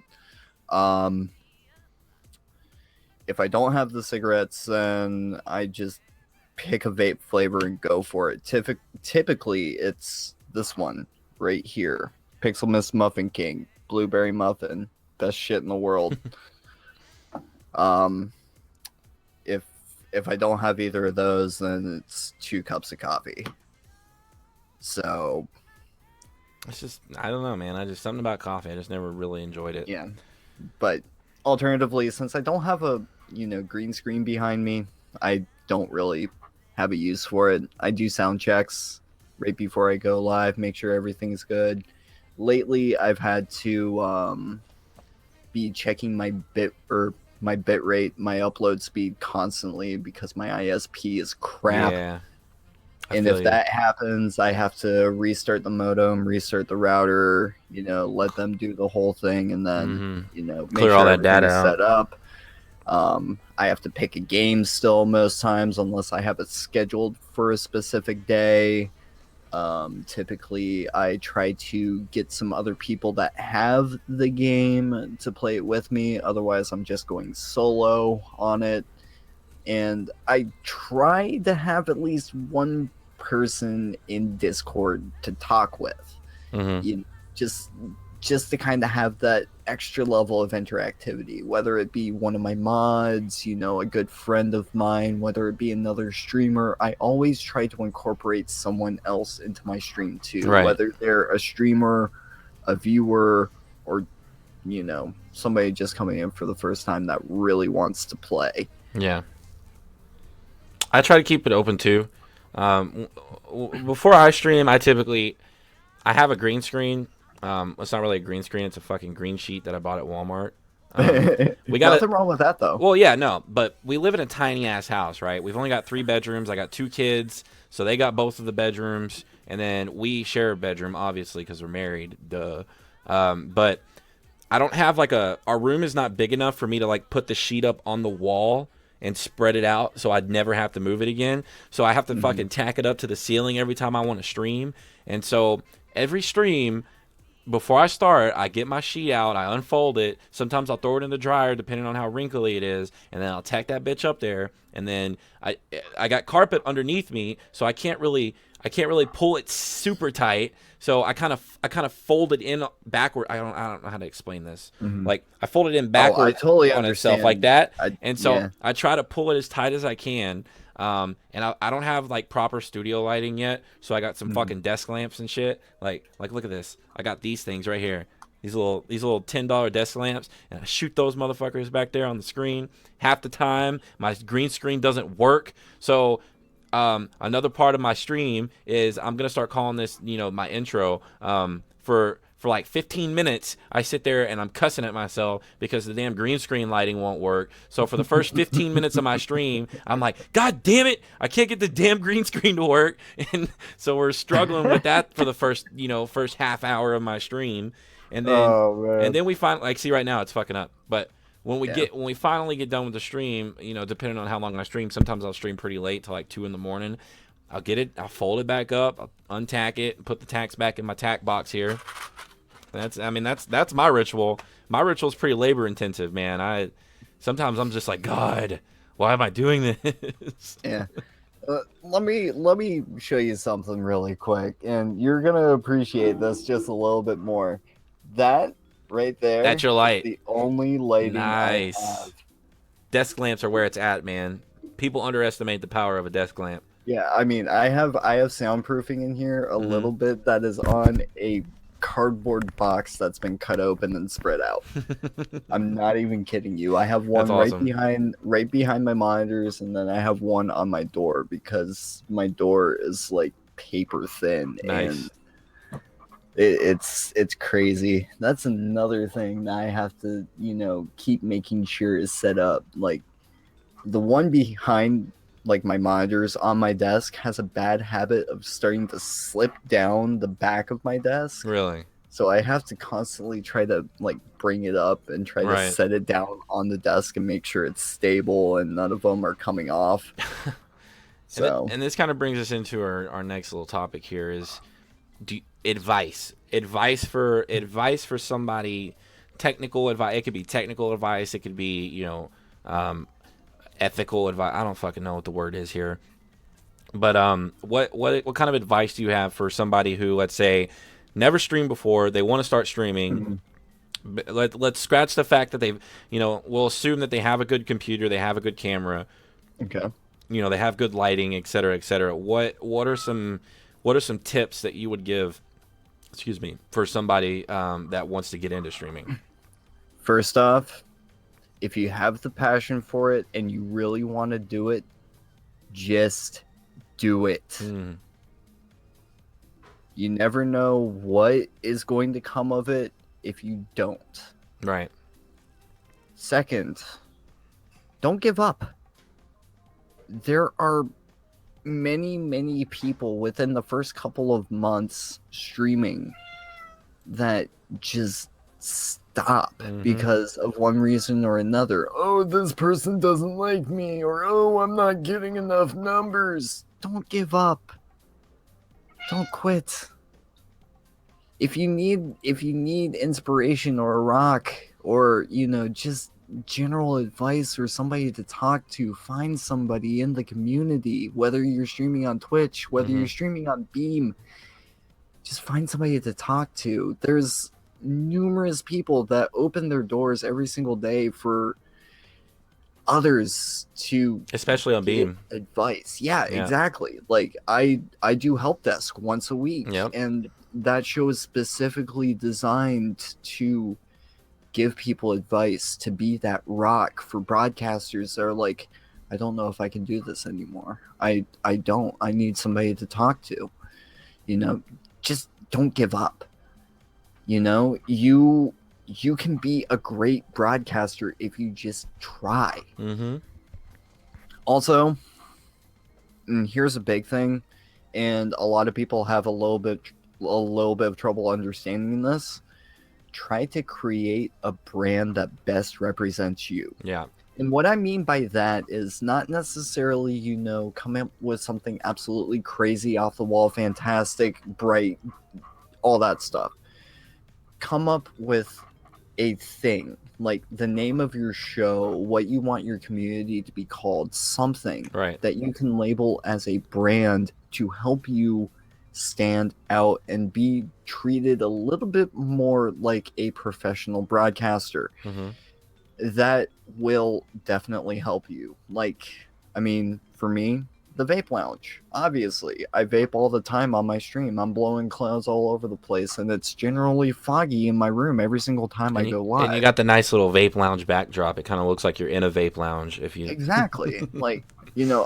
If I don't have the cigarettes, then I just pick a vape flavor and go for it. Typically, it's this one right here. Pixel Mist Muffin King. Blueberry muffin. Best shit in the world. If I don't have either of those, then it's 2 cups of coffee. So it's just, I don't know, man. Something about coffee. I just never really enjoyed it. Yeah. But alternatively, since I don't have a, green screen behind me, I don't really have a use for it. I do sound checks right before I go live, make sure everything's good. Lately, I've had to be checking my bit rate, my upload speed constantly, because my ISP is crap. Yeah. And if that happens, I have to restart the modem, restart the router, let them do the whole thing, and then, make clear sure all that data everything's set up. I have to pick a game still most times, unless I have it scheduled for a specific day. Typically, I try to get some other people that have the game to play it with me. Otherwise, I'm just going solo on it. And I try to have at least one person in Discord to talk with. Just to kind of have that extra level of interactivity, whether it be one of my mods, a good friend of mine, whether it be another streamer. I always try to incorporate someone else into my stream too, whether they're a streamer, a viewer, or somebody just coming in for the first time that really wants to play. Yeah, I try to keep it open too. Before I stream, I have a green screen. It's not really a green screen. It's a fucking green sheet that I bought at Walmart. We got Nothing wrong with that though. Well, yeah, no, but we live in a tiny ass house, right? We've only got 3 bedrooms. I got 2 kids, so they got both of the bedrooms, and then we share a bedroom, obviously, because we're married. Duh. But I don't have like our room is not big enough for me to like put the sheet up on the wall and spread it out, so I'd never have to move it again. So I have to fucking tack it up to the ceiling every time I want to stream, and so every stream. Before I start, I get my sheet out, I unfold it. Sometimes I'll throw it in the dryer depending on how wrinkly it is, and then I'll tack that bitch up there. And then I got carpet underneath me, so I can't really pull it super tight. So I kind of fold it in backward. I don't know how to explain this. Like I fold it in backward I totally on understand. itself like that, I I try to pull it as tight as I can. And I don't have like proper studio lighting yet, so I got some fucking desk lamps and shit. Like look at this. I got these things right here. These little $10 desk lamps, and I shoot those motherfuckers back there on the screen. Half the time, my green screen doesn't work. So another part of my stream is I'm gonna start calling this, my intro. For like 15 minutes, I sit there and I'm cussing at myself because the damn green screen lighting won't work. So for the first 15 minutes of my stream, I'm like, God damn it, I can't get the damn green screen to work. And so we're struggling with that for the first half hour of my stream. And then we finally, like, see right now it's fucking up. But when we finally get done with the stream, depending on how long I stream, sometimes I'll stream pretty late till like 2 a.m. I'll fold it back up, I'll untack it, put the tacks back in my tack box here. That's my ritual. My ritual is pretty labor intensive, man. Sometimes I'm just like, God, why am I doing this? Yeah. Let me show you something really quick, and you're gonna appreciate this just a little bit more. That right there. That's your light. The only lighting. Nice. I have. Desk lamps are where it's at, man. People underestimate the power of a desk lamp. Yeah, I mean, I have soundproofing in here a little bit that is on a cardboard box that's been cut open and spread out. I'm not even kidding you. I have one right behind my monitors, and then I have one on my door because my door is like paper thin. Nice. And it's crazy. That's another thing that I have to, keep making sure is set up. Like the one behind like my monitors on my desk has a bad habit of starting to slip down the back of my desk. Really? So I have to constantly try to like bring it up and try to set it down on the desk and make sure it's stable and none of them are coming off. So and this kind of brings us into our next little topic here is advice for somebody. Technical advice. It could be technical advice. It could be ethical advice. I don't fucking know what the word is here. But what kind of advice do you have for somebody who, let's say, never streamed before, they want to start streaming? Let's scratch the fact that they've, we'll assume that they have a good computer, they have a good camera. Okay. They have good lighting, et cetera, et cetera. What are some tips that you would give, for somebody that wants to get into streaming? First off, if you have the passion for it and you really want to do it, just do it. You never know what is going to come of it if you don't. Right. Second, don't give up. There are many, many people within the first couple of months streaming that just stop because of one reason or another. Oh, this person doesn't like me, or oh, I'm not getting enough numbers. Don't give up. Don't quit. If you need inspiration or a rock or just general advice or somebody to talk to, find somebody in the community, whether you're streaming on Twitch, whether you're streaming on Beam, just find somebody to talk to. There's numerous people that open their doors every single day for others to, especially on Beam, advice. Yeah, exactly. Like I do help desk once a week, and that show is specifically designed to give people advice, to be that rock for broadcasters that are like, I don't know if I can do this anymore. I need somebody to talk to. Just don't give up. You you can be a great broadcaster if you just try. Mm-hmm. Also, and here's a big thing, and a lot of people have a little bit of trouble understanding this. Try to create a brand that best represents you. Yeah. And what I mean by that is not necessarily, come up with something absolutely crazy, off the wall, fantastic, bright, all that stuff. Come up with a thing, like the name of your show, what you want your community to be called, something Right. that you can label as a brand to help you stand out and be treated a little bit more like a professional broadcaster. Mm-hmm. That will definitely help you. Like, I mean, for me, the vape lounge. Obviously, I vape all the time on my stream. I'm blowing clouds all over the place, and it's generally foggy in my room every single time I go live. And you got the nice little vape lounge backdrop. It kind of looks like you're in a vape lounge. If you Exactly. Like,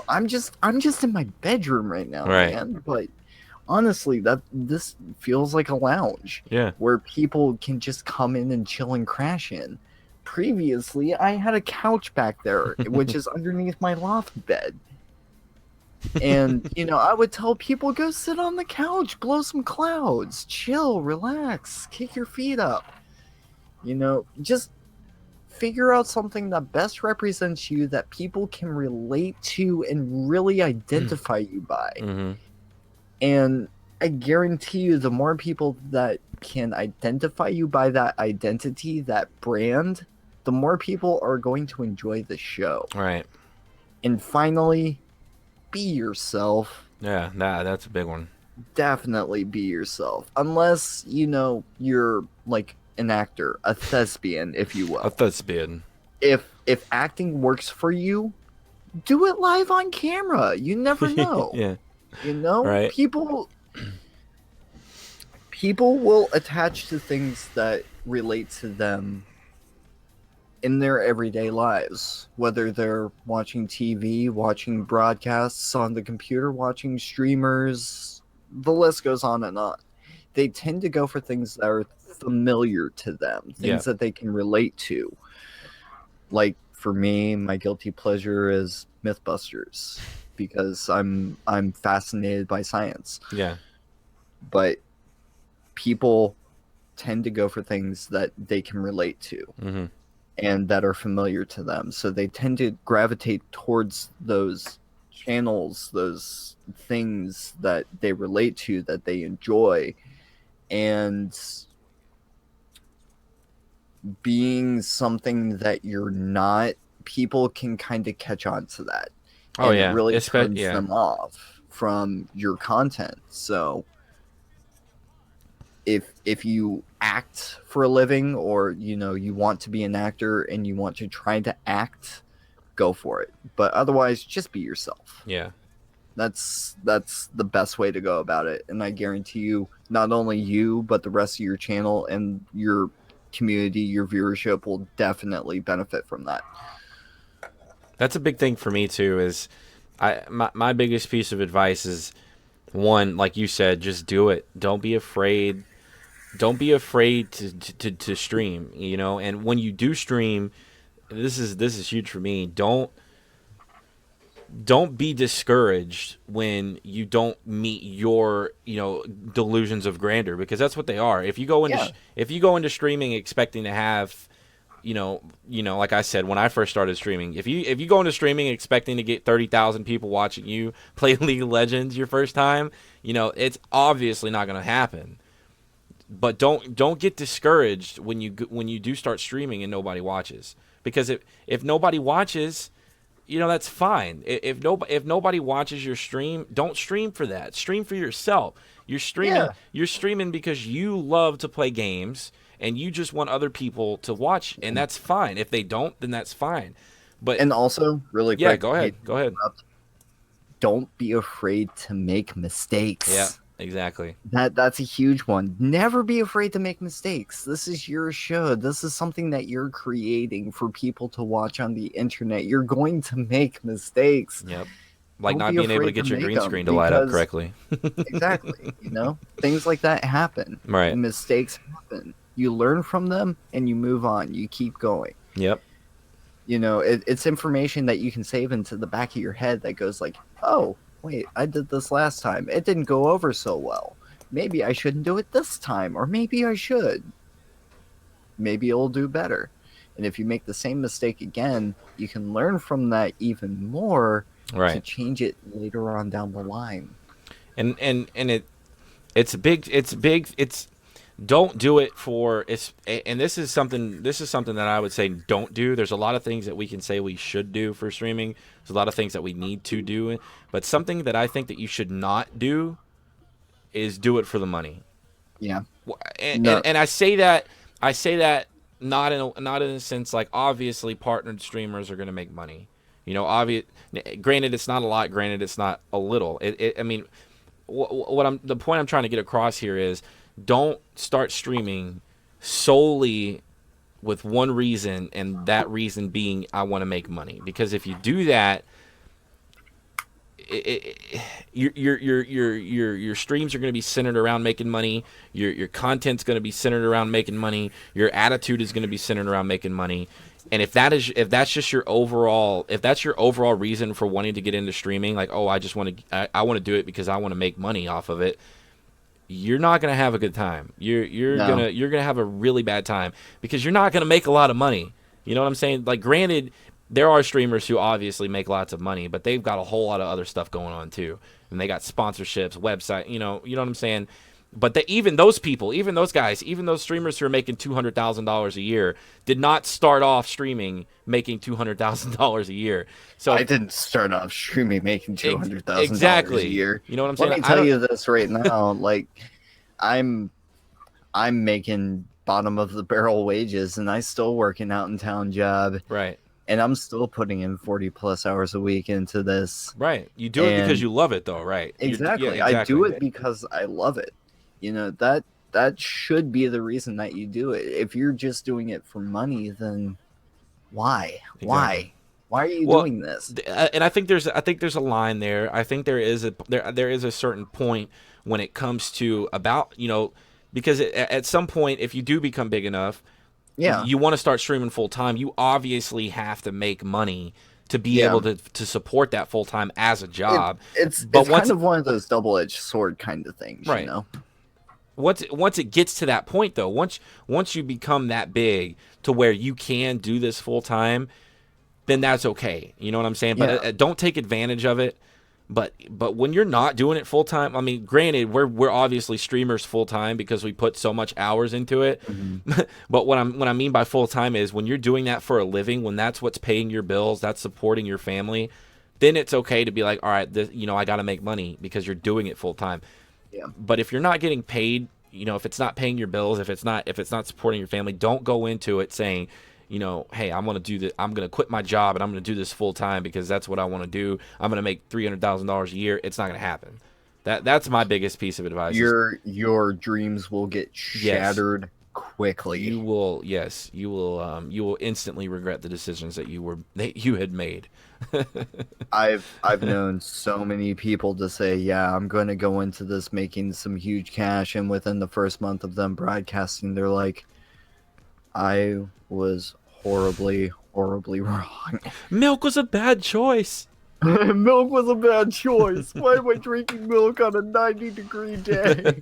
I'm just in my bedroom right now, Right. man. But honestly, this feels like a lounge. Yeah. Where people can just come in and chill and crash in. Previously, I had a couch back there, which is underneath my loft bed. And, I would tell people, go sit on the couch, blow some clouds, chill, relax, kick your feet up. Just figure out something that best represents you, that people can relate to and really identify you by. Mm-hmm. And I guarantee you, the more people that can identify you by that identity, that brand, the more people are going to enjoy the show. Right. And finally, be yourself. Yeah, that's a big one. Definitely be yourself. Unless, you're like an actor, a thespian, if you will. A thespian. If acting works for you, do it live on camera. You never know. Yeah. Right. People will attach to things that relate to them in their everyday lives, whether they're watching TV, watching broadcasts on the computer, watching streamers, the list goes on and on. They tend to go for things that are familiar to them, things that they can relate to. Like, for me, my guilty pleasure is Mythbusters, because I'm fascinated by science. Yeah. But people tend to go for things that they can relate to. Mm-hmm. And that are familiar to them. So they tend to gravitate towards those channels, those things that they relate to, that they enjoy. And being something that you're not, people can kind of catch on to that. Oh, and yeah. It really turns them off from your content. So if you act for a living, or you want to be an actor and you want to try to act, go for it. But otherwise, just be yourself. Yeah. That's the best way to go about it. And I guarantee you, not only you, but the rest of your channel and your community, your viewership will definitely benefit from that. That's a big thing for me too. Is my biggest piece of advice is, one, like you said, just do it. Don't be afraid. Don't be afraid to stream, and when you do stream, this is huge for me. Don't be discouraged when you don't meet your, delusions of grandeur, because that's what they are. If you go into streaming expecting to have, like I said when I first started streaming, if you go into streaming expecting to get 30,000 people watching you play League of Legends your first time, it's obviously not going to happen. But don't get discouraged when you do start streaming and nobody watches, because if nobody watches, that's fine. If nobody watches your stream, don't stream for that. Stream for yourself. You're streaming because you love to play games and you just want other people to watch, and that's fine. If they don't, then that's fine. And also, really quick, yeah, go ahead. Don't be afraid to make mistakes. Yeah. Exactly. That's a huge one. Never be afraid to make mistakes. This is your show. This is something that you're creating for people to watch on the internet. You're going to make mistakes. Yep. Like not being able to get your green screen to light up correctly. Exactly. Things like that happen. Right. Mistakes happen. You learn from them and you move on. You keep going. Yep. It's information that you can save into the back of your head that goes like, oh, wait, I did this last time. It didn't go over so well. Maybe I shouldn't do it this time, or maybe I should. Maybe it'll do better. And if you make the same mistake again, you can learn from that even more to change it later on down the line. And it's big. Don't do it for it's. And this is something that I would say don't do. There's a lot of things that we can say we should do for streaming. There's a lot of things that we need to do, but something that I think that you should not do is do it for the money. Yeah. And I say that not in a sense like obviously partnered streamers are going to make money. Granted it's not a lot. Granted it's not a little. I mean, the point I'm trying to get across here is don't start streaming solely with one reason, and that reason being I want to make money. Because if you do that, your streams are going to be centered around making money. Your content's going to be centered around making money. Your attitude is going to be centered around making money. And if that's your overall reason for wanting to get into streaming, like, oh, I want to do it because I want to make money off of it, you're not going to have a good time. You're going to have a really bad time because you're not going to make a lot of money. You know what I'm saying? Like, granted, there are streamers who obviously make lots of money, but they've got a whole lot of other stuff going on too. And they got sponsorships, website, you know what I'm saying? But even those people, even those guys, even those streamers who are making $200,000 a year did not start off streaming making $200,000 a year. So I didn't start off streaming making $200,000 exactly. a year. You know what I'm saying? Let me tell you this right now. Like, I'm making bottom of the barrel wages, and I still work an out in town job. Right. And I'm still putting in 40 plus hours a week into this. Right. You do it because you love it, though, right? Exactly. Exactly. I do it because I love it. That should be the reason that you do it. If you're just doing it for money, then why? Exactly. Why are you doing this? And I think there's a line there. I think there is a certain point when it comes to about, because at some point, if you do become big enough, you want to start streaming full time, you obviously have to make money to be able to support that full time as a job. It's kind of one of those double-edged sword kind of things, right? Once it gets to that point, though, once you become that big to where you can do this full time, then that's okay. You know what I'm saying? But don't take advantage of it. But when you're not doing it full time, I mean, granted, we're obviously streamers full time because we put so much hours into it. Mm-hmm. But what I mean by full time is when you're doing that for a living, when that's what's paying your bills, that's supporting your family, then it's okay to be like, all right, I got to make money because you're doing it full time. Yeah. But if you're not getting paid, if it's not paying your bills, if it's not supporting your family, don't go into it saying, hey, I'm going to quit my job and I'm going to do this full time because that's what I want to do. I'm going to make $300,000 a year. It's not going to happen. That's my biggest piece of advice. Your dreams will get shattered quickly. You will instantly regret the decisions that you had made. I've known so many people to say, yeah, I'm going to go into this making some huge cash, and within the first month of them broadcasting, they're like, I was horribly wrong. Milk was a bad choice. Milk was a bad choice. Why am I drinking milk on a 90-degree day?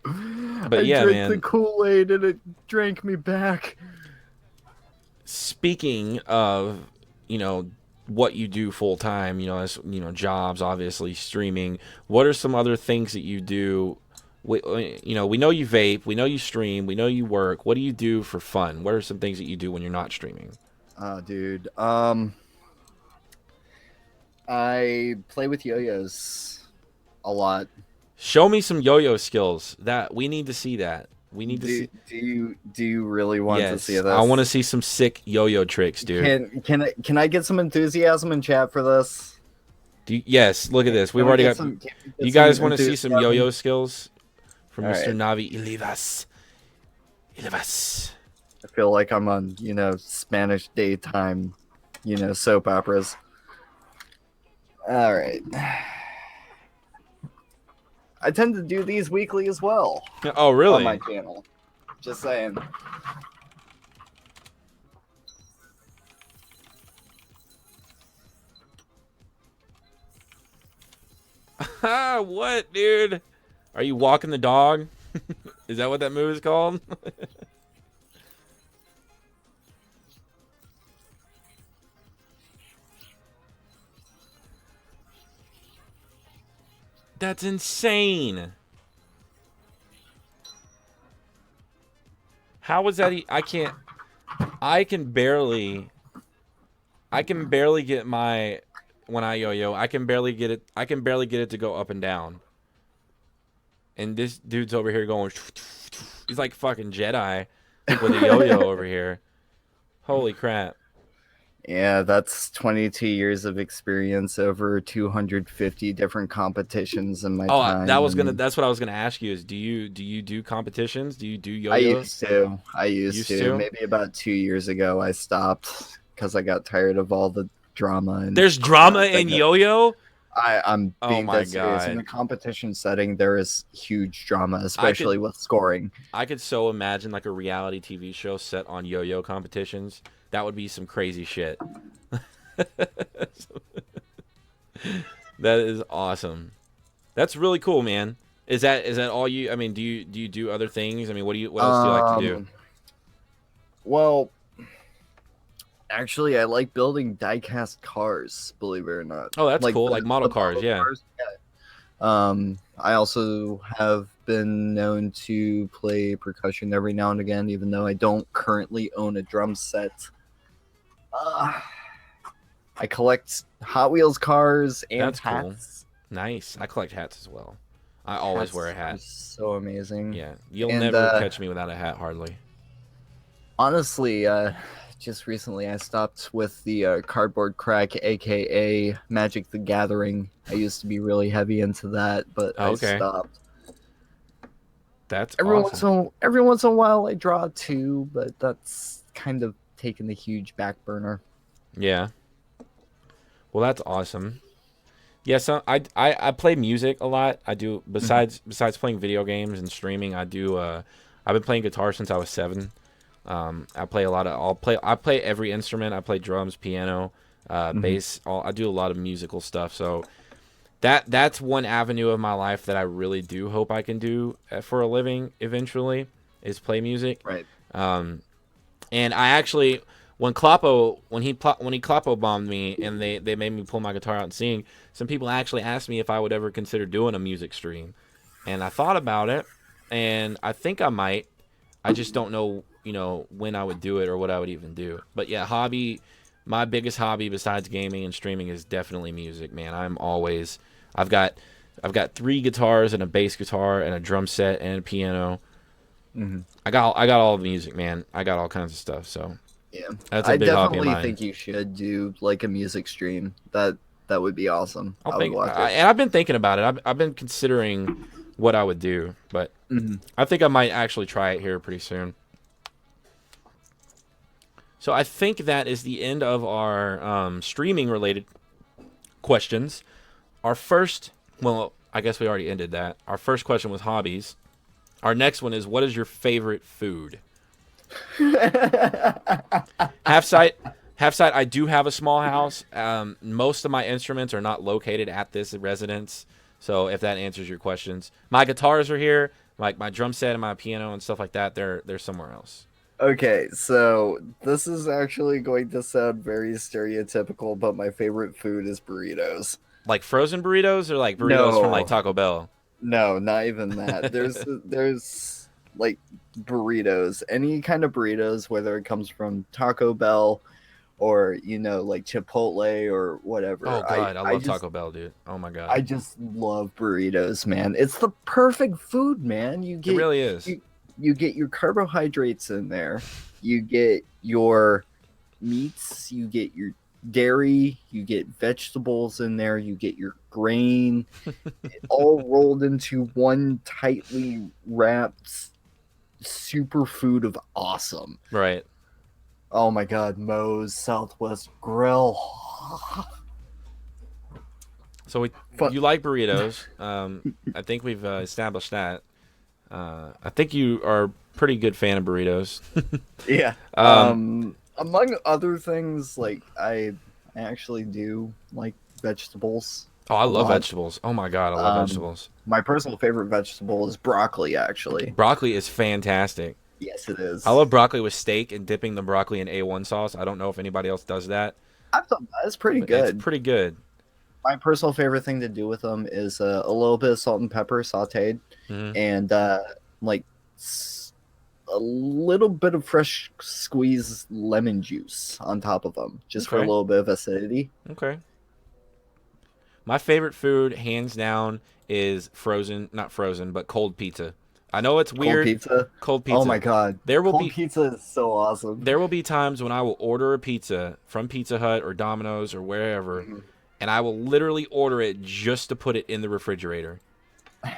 But I drank the Kool-Aid and it drank me back. Speaking of, what you do full time, as jobs, obviously streaming. What are some other things that you do? We know you vape, we know you stream, we know you work. What do you do for fun? What are some things that you do when you're not streaming? Dude, I play with yo-yos a lot. Show me some yo-yo skills. That we need to see that. We need to see. Do you really want to see this? I want to see some sick yo-yo tricks, dude. Can I get some enthusiasm in chat for this? Yes, look at this. We've already got. You guys want to see some yo-yo skills from Mr. Navi Ilivas? I feel like I'm on, Spanish daytime, soap operas. All right. I tend to do these weekly as well. Oh, really? On my channel. Just saying. What, dude? Are you walking the dog? Is that what that move is called? That's insane. How was that? I can barely get my, when I yo-yo, I can barely get it to go up and down. And this dude's over here going, he's like fucking Jedi with a yo-yo over here. Holy crap. Yeah, that's 22 years of experience over 250 different competitions in my time. That's what I was gonna ask you is do you do competitions? Do you do yo-yos? I used to. Maybe about 2 years ago I stopped because I got tired of all the drama. And there's drama in yo-yo? I'm being my that serious. God. In a competition setting, there is huge drama, especially with scoring. I could so imagine like a reality TV show set on yo-yo competitions. That would be some crazy shit. That is awesome. That's really cool, man. Is that all you? I mean, do you do other things? I mean, what else do you like to do? Well, actually, I like building die-cast cars. Believe it or not. Oh, that's cool. Like model cars, yeah. I also have been known to play percussion every now and again, even though I don't currently own a drum set. I collect Hot Wheels cars and That's hats. cool. Nice. I collect hats as well. I always wear a hat. So amazing. Yeah, you'll never catch me without a hat, hardly. Honestly, just recently I stopped with the cardboard crack, aka Magic the Gathering. I used to be really heavy into that, but I stopped. That's every awesome. Every once in a while I draw too, but that's kind of taken a huge back burner. Yeah. Well, that's awesome. Yeah, so I play music a lot. I do besides playing video games and streaming. I do. I've been playing guitar since I was 7. I play a lot of. I play every instrument. I play drums, piano, bass. I do a lot of musical stuff. So that's one avenue of my life that I really do hope I can do for a living eventually is play music. Right. And I actually, when he Kloppo bombed me and they made me pull my guitar out and sing, some people actually asked me if I would ever consider doing a music stream. And I thought about it, and I think I might. I just don't know, when I would do it or what I would even do. But yeah, my biggest hobby besides gaming and streaming is definitely music, man. I've got 3 guitars and a bass guitar and a drum set and a piano. I got all the music, man. I got all kinds of stuff. So yeah, that's a big hobby of mine. I definitely think you should do like a music stream. That would be awesome. And I've been thinking about it. I've been considering what I would do, but I think I might actually try it here pretty soon. So I think that is the end of our streaming related questions. Our first, well, I guess we already ended that. Our first question was hobbies. Our next one is, what is your favorite food? Half site, I do have a small house. Most of my instruments are not located at this residence. So if that answers your questions. My guitars are here. Like my drum set and my piano and stuff like that, they're somewhere else. Okay, so this is actually going to sound very stereotypical, but my favorite food is burritos. Like frozen burritos or like burritos from like Taco Bell? No, not even that. There's like burritos, any kind of burritos, whether it comes from Taco Bell or like Chipotle or whatever. Oh god, I love Taco Bell, dude. Oh my god, I just love burritos, man. It's the perfect food, man. It really is. You get your carbohydrates in there, you get your meats, you get your dairy, you get vegetables in there, you get your grain, all rolled into one tightly wrapped superfood of awesome. Right. Oh my god, Moe's Southwest Grill. So you like burritos. I think we've established that. I think you are a pretty good fan of burritos. Yeah. Among other things, like I actually do like vegetables Oh, I a love lot. vegetables. Oh my god, I love vegetables. My personal favorite vegetable is broccoli, actually. Broccoli is fantastic. Yes, it is. I love broccoli with steak and dipping the broccoli in A1 sauce. I don't know if anybody else does that. I've done that. It's pretty But good. it's pretty good. My personal favorite thing to do with them is a little bit of salt and pepper sauteed, and like a little bit of fresh squeezed lemon juice on top of them, just for a Okay. little bit of acidity. Okay. My favorite food, hands down, is not frozen, but cold pizza. I know it's weird. Cold pizza. Cold pizza. Oh my god. Cold be pizza is so awesome. there will be times when I will order a pizza from Pizza Hut or Domino's or wherever, and I will literally order it just to put it in the refrigerator.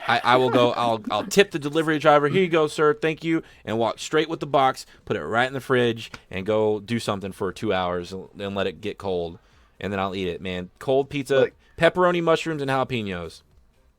I will go. I'll tip the delivery driver. Here you go, sir. Thank you, and walk straight with the box, put it right in the fridge, and go do something for 2 hours and let it get cold, and then I'll eat it. Man, cold pizza, Like- pepperoni, mushrooms, and jalapenos.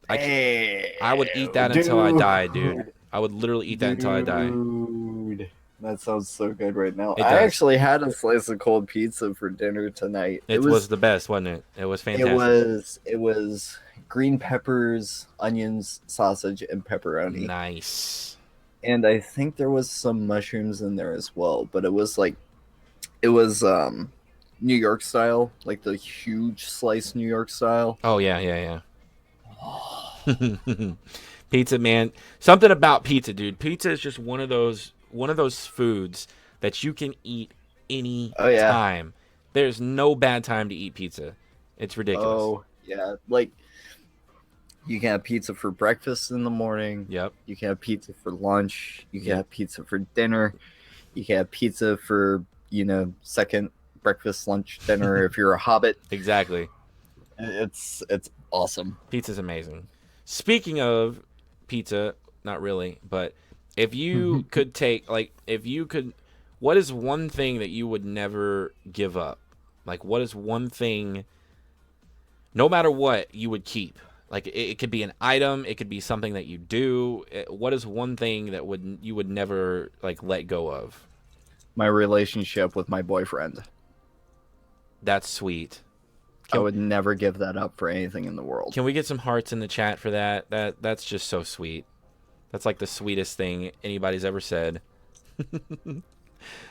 I would eat that Dude. until I die, dude. I would literally eat that until I die. Dude, that sounds so good right now. It I does. actually had a slice of cold pizza for dinner tonight. It was the best, wasn't it? It was fantastic. It was green peppers, onions, sausage, and pepperoni. Nice. And I think there was some mushrooms in there as well, but it was New York style, like the huge slice New York style. Oh yeah. Pizza, man. Something about pizza, dude. Pizza is just one of those foods that you can eat any time. There's no bad time to eat pizza. It's ridiculous. Oh yeah, like you can have pizza for breakfast in the morning. Yep. You can have pizza for lunch. You can have pizza for dinner. You can have pizza for, second breakfast, lunch, dinner if you're a hobbit. Exactly. It's awesome. Pizza's amazing. Speaking of pizza, not really, but if you could what is one thing that you would never give up? Like, what is one thing, no matter what, you would keep? Like, it could be an item, it could be something that you do. What is one thing that you would never, like, let go of? My relationship with my boyfriend. That's sweet. I would never give that up for anything in the world. Can we get some hearts in the chat for that? That's just so sweet. That's like the sweetest thing anybody's ever said.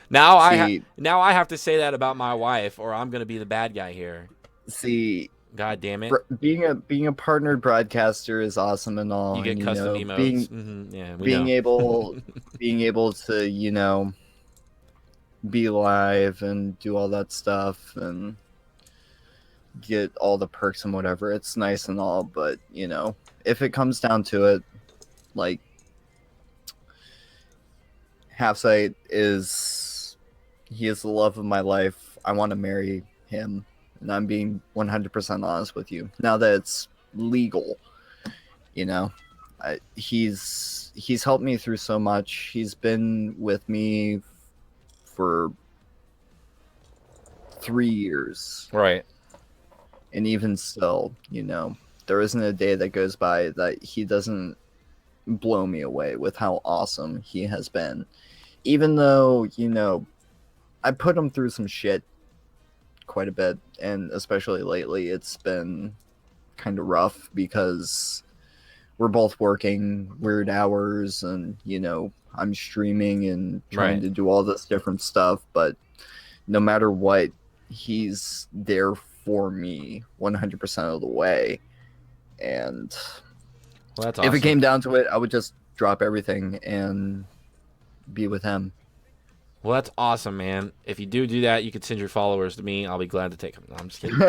Now I have to say that about my wife, or I'm gonna be the bad guy here. See, God damn it! Being a partnered broadcaster is awesome and all. You get custom emotes. Being able to be live and do all that stuff and get all the perks and whatever. It's nice and all, but if it comes down to it, like Half-Sight he is the love of my life. I want to marry him, and I'm being 100% honest with you. Now that it's legal, he's helped me through so much. He's been with me for 3 years. Right. And even still, there isn't a day that goes by that he doesn't blow me away with how awesome he has been. Even though, I put him through some shit quite a bit, and especially lately, it's been kind of rough because we're both working weird hours and, I'm streaming and trying to do all this different stuff, but no matter what, he's there for me 100% of the way. And well, that's awesome. If it came down to it, I would just drop everything and be with him. Well, that's awesome, man. If you do that, you could send your followers to me. I'll be glad to take them. No, I'm just kidding.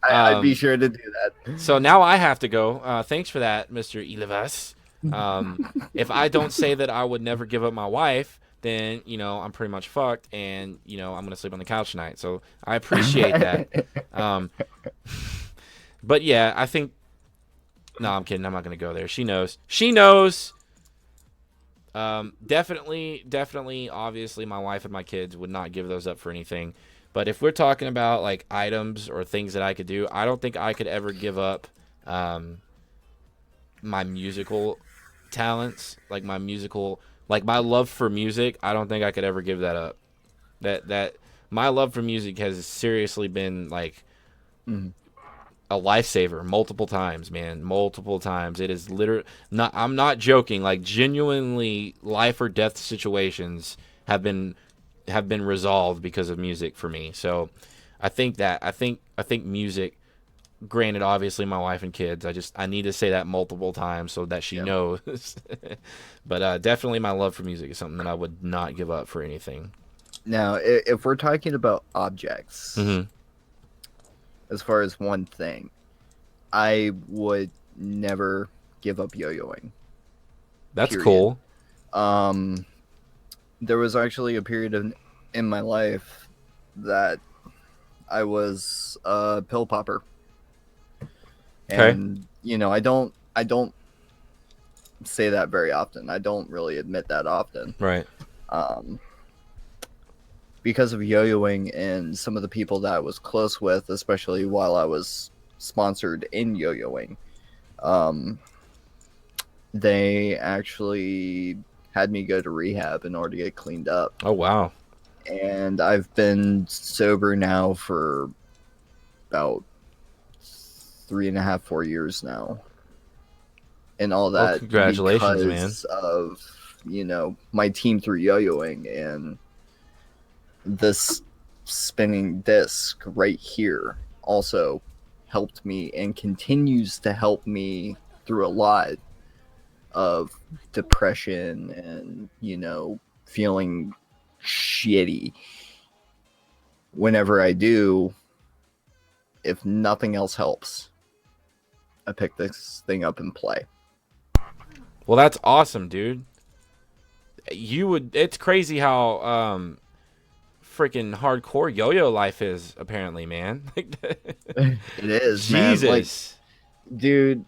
I'd be sure to do that. So now I have to go. Thanks for that, Mr. Ilivas. If I don't say that I would never give up my wife, then, I'm pretty much fucked, and, I'm going to sleep on the couch tonight. So I appreciate that. But yeah, I think, no, I'm kidding. I'm not going to go there. She knows. Definitely, obviously, my wife and my kids would not give those up for anything. But if we're talking about like items or things that I could do, I don't think I could ever give up my musical talents, like my love for music. I don't think I could ever give that up. That my love for music has seriously been like a lifesaver multiple times, man. Multiple times. It is literally not. I'm not joking. Like genuinely, life or death situations have been resolved because of music for me. So, I think music. Granted, obviously, my wife and kids. I need to say that multiple times so that she knows. But definitely, my love for music is something that I would not give up for anything. Now, if we're talking about objects, as far as one thing, I would never give up yo-yoing. That's period. cool. There was actually a period in my life that I was a pill popper. Okay. And I don't say that very often. I don't really admit that often. Right. Because of yo-yoing and some of the people that I was close with, especially while I was sponsored in yo-yoing, they actually had me go to rehab in order to get cleaned up. Oh, wow. And I've been sober now for about 3.5, 4 years now. And all that congratulations, because man. of, my team through yo-yoing and this spinning disc right here also helped me and continues to help me through a lot of depression and feeling shitty. Whenever I do, if nothing else helps, I pick this thing up and play. Well, that's awesome, dude. It's crazy how freaking hardcore yo-yo life is, apparently, man. It is, Jesus. man. Like, dude,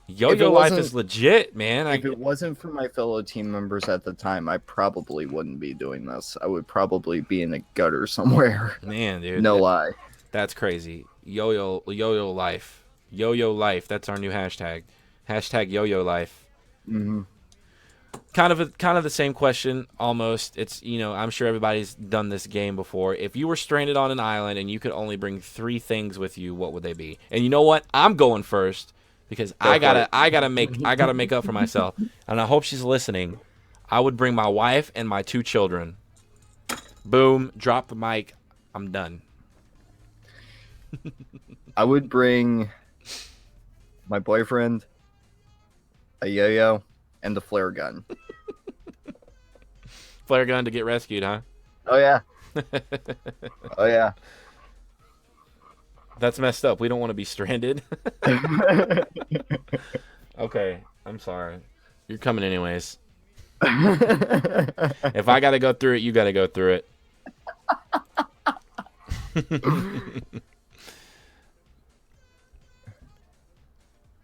yo-yo life is legit, man. If it wasn't for my fellow team members at the time, I probably wouldn't be doing this. I would probably be in a gutter somewhere. Man, dude. No lie. That's crazy. Yo-yo life. Yo-yo life. That's our new hashtag. Hashtag yo-yo life. Mm-hmm. Kind of the same question, almost. It's, I'm sure everybody's done this game before. If you were stranded on an island and you could only bring 3 things with you, what would they be? And you know what? I'm going first because I gotta make up for myself. And I hope she's listening. I would bring my wife and my 2 children. Boom, drop the mic. I'm done. I would bring my boyfriend, a yo-yo, and the flare gun. Flare gun to get rescued, huh? Oh, yeah. Oh, yeah. That's messed up. We don't want to be stranded. Okay, I'm sorry. You're coming anyways. If I got to go through it, you got to go through it.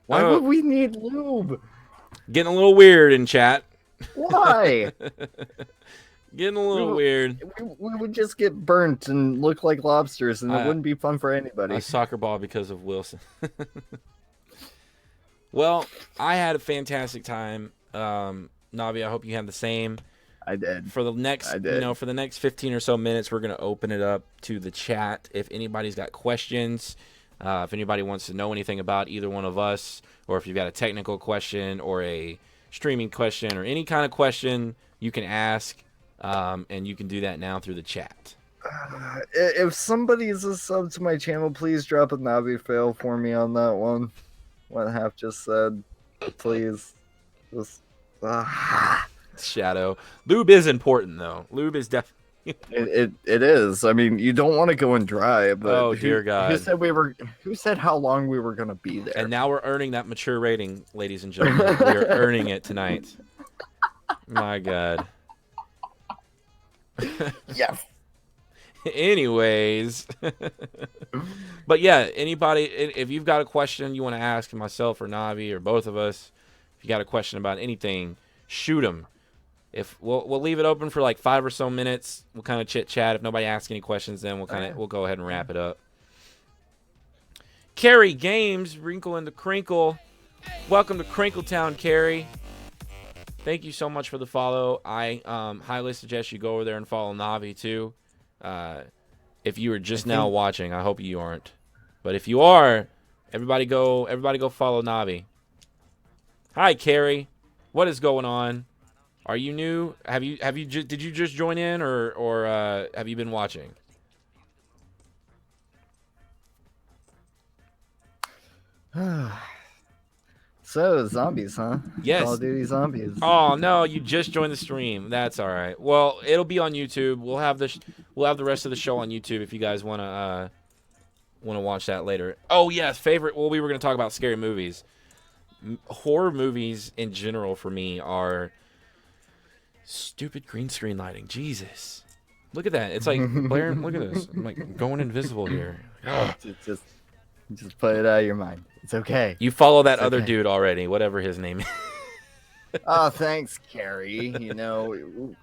Why would we need lube? Getting a little weird in chat. Why? Getting a little weird. We would just get burnt and look like lobsters, and it wouldn't be fun for anybody. A soccer ball because of Wilson. Well, I had a fantastic time. Navi, I hope you had the same. I did. For the next, for the next 15 or so minutes, we're going to open it up to the chat. If anybody's got questions, if anybody wants to know anything about either one of us, or if you've got a technical question or a streaming question or any kind of question, you can ask, and you can do that now through the chat. If somebody is a sub to my channel, please drop a Navi fail for me on that one. What Half just said, please. Just Shadow. Lube is important, though. Lube is definitely. It is. I mean, you don't want to go and dry, but oh dear God, who said how long we were gonna be there? And now we're earning that mature rating, ladies and gentlemen. We are earning it tonight. My God. Yes. Anyways, but yeah, anybody, if you've got a question you want to ask myself or Navi or both of us, if you got a question about anything, shoot them. if we'll leave it open for like 5 or so minutes. We'll kind of chit chat. If nobody asks any questions, then we'll go ahead and wrap it up. Carrie Games, Wrinkle into Crinkle. Welcome to Crinkletown, Carrie. Thank you so much for the follow. I highly suggest you go over there and follow Navi too. If you were just now watching, I hope you aren't. But if you are, everybody go follow Navi. Hi, Carrie. What is going on? Are you new? Did you just join in or have you been watching? So, zombies, huh? Yes. Call of Duty zombies. Oh no, you just joined the stream. That's all right. Well, it'll be on YouTube. We'll have the rest of the show on YouTube if you guys wanna watch that later. Oh yes, favorite. Well, we were gonna talk about scary movies. Horror movies in general for me are stupid green screen lighting. Jesus, look at that. It's like Blair. Look at this. I'm like going invisible here. Just put it out of your mind. It's okay. You follow that other dude already, whatever his name is. Oh, thanks, Carrie. You know,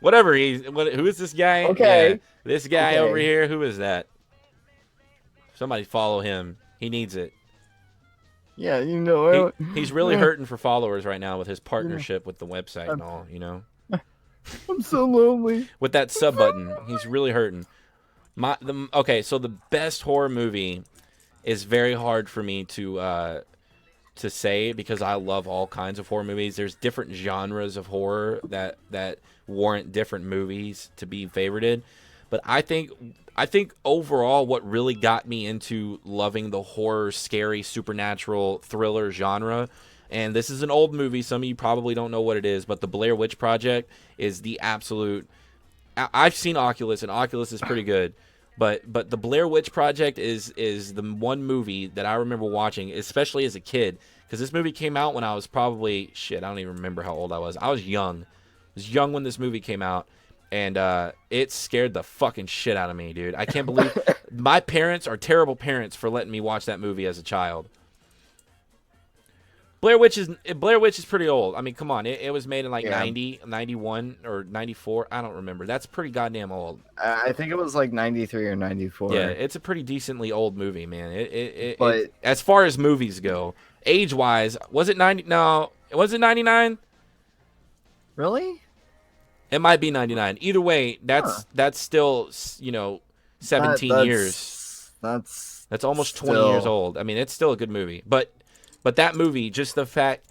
whatever who is this guy? Okay. Yeah, this guy over here. Who is that? Somebody follow him. He needs it. Yeah, you know. He's really hurting for followers right now with his partnership with the website and all. You know. I'm so lonely. With that sub button, he's really hurting. Okay, so the best horror movie is very hard for me to say because I love all kinds of horror movies. There's different genres of horror that warrant different movies to be favorited. But I think overall what really got me into loving the horror, scary, supernatural, thriller genre, and this is an old movie, some of you probably don't know what it is, but the Blair Witch Project is the absolute... I've seen Oculus, and Oculus is pretty good. But the Blair Witch Project is the one movie that I remember watching, especially as a kid, because this movie came out when I was probably I don't even remember how old I was. I was young. I was young when this movie came out, and it scared the fucking shit out of me, dude. I can't believe my parents are terrible parents for letting me watch that movie as a child. Blair Witch is pretty old. I mean, come on. It was made in like 90, 91, or 94. I don't remember. That's pretty goddamn old. I think it was like 93 or 94. Yeah, it's a pretty decently old movie, man. But as far as movies go, age-wise, was it 90? No, was it 99? Really? It might be 99. Either way, that's still, 17 years. That's almost 20 years old. I mean, it's still a good movie. But that movie, just the fact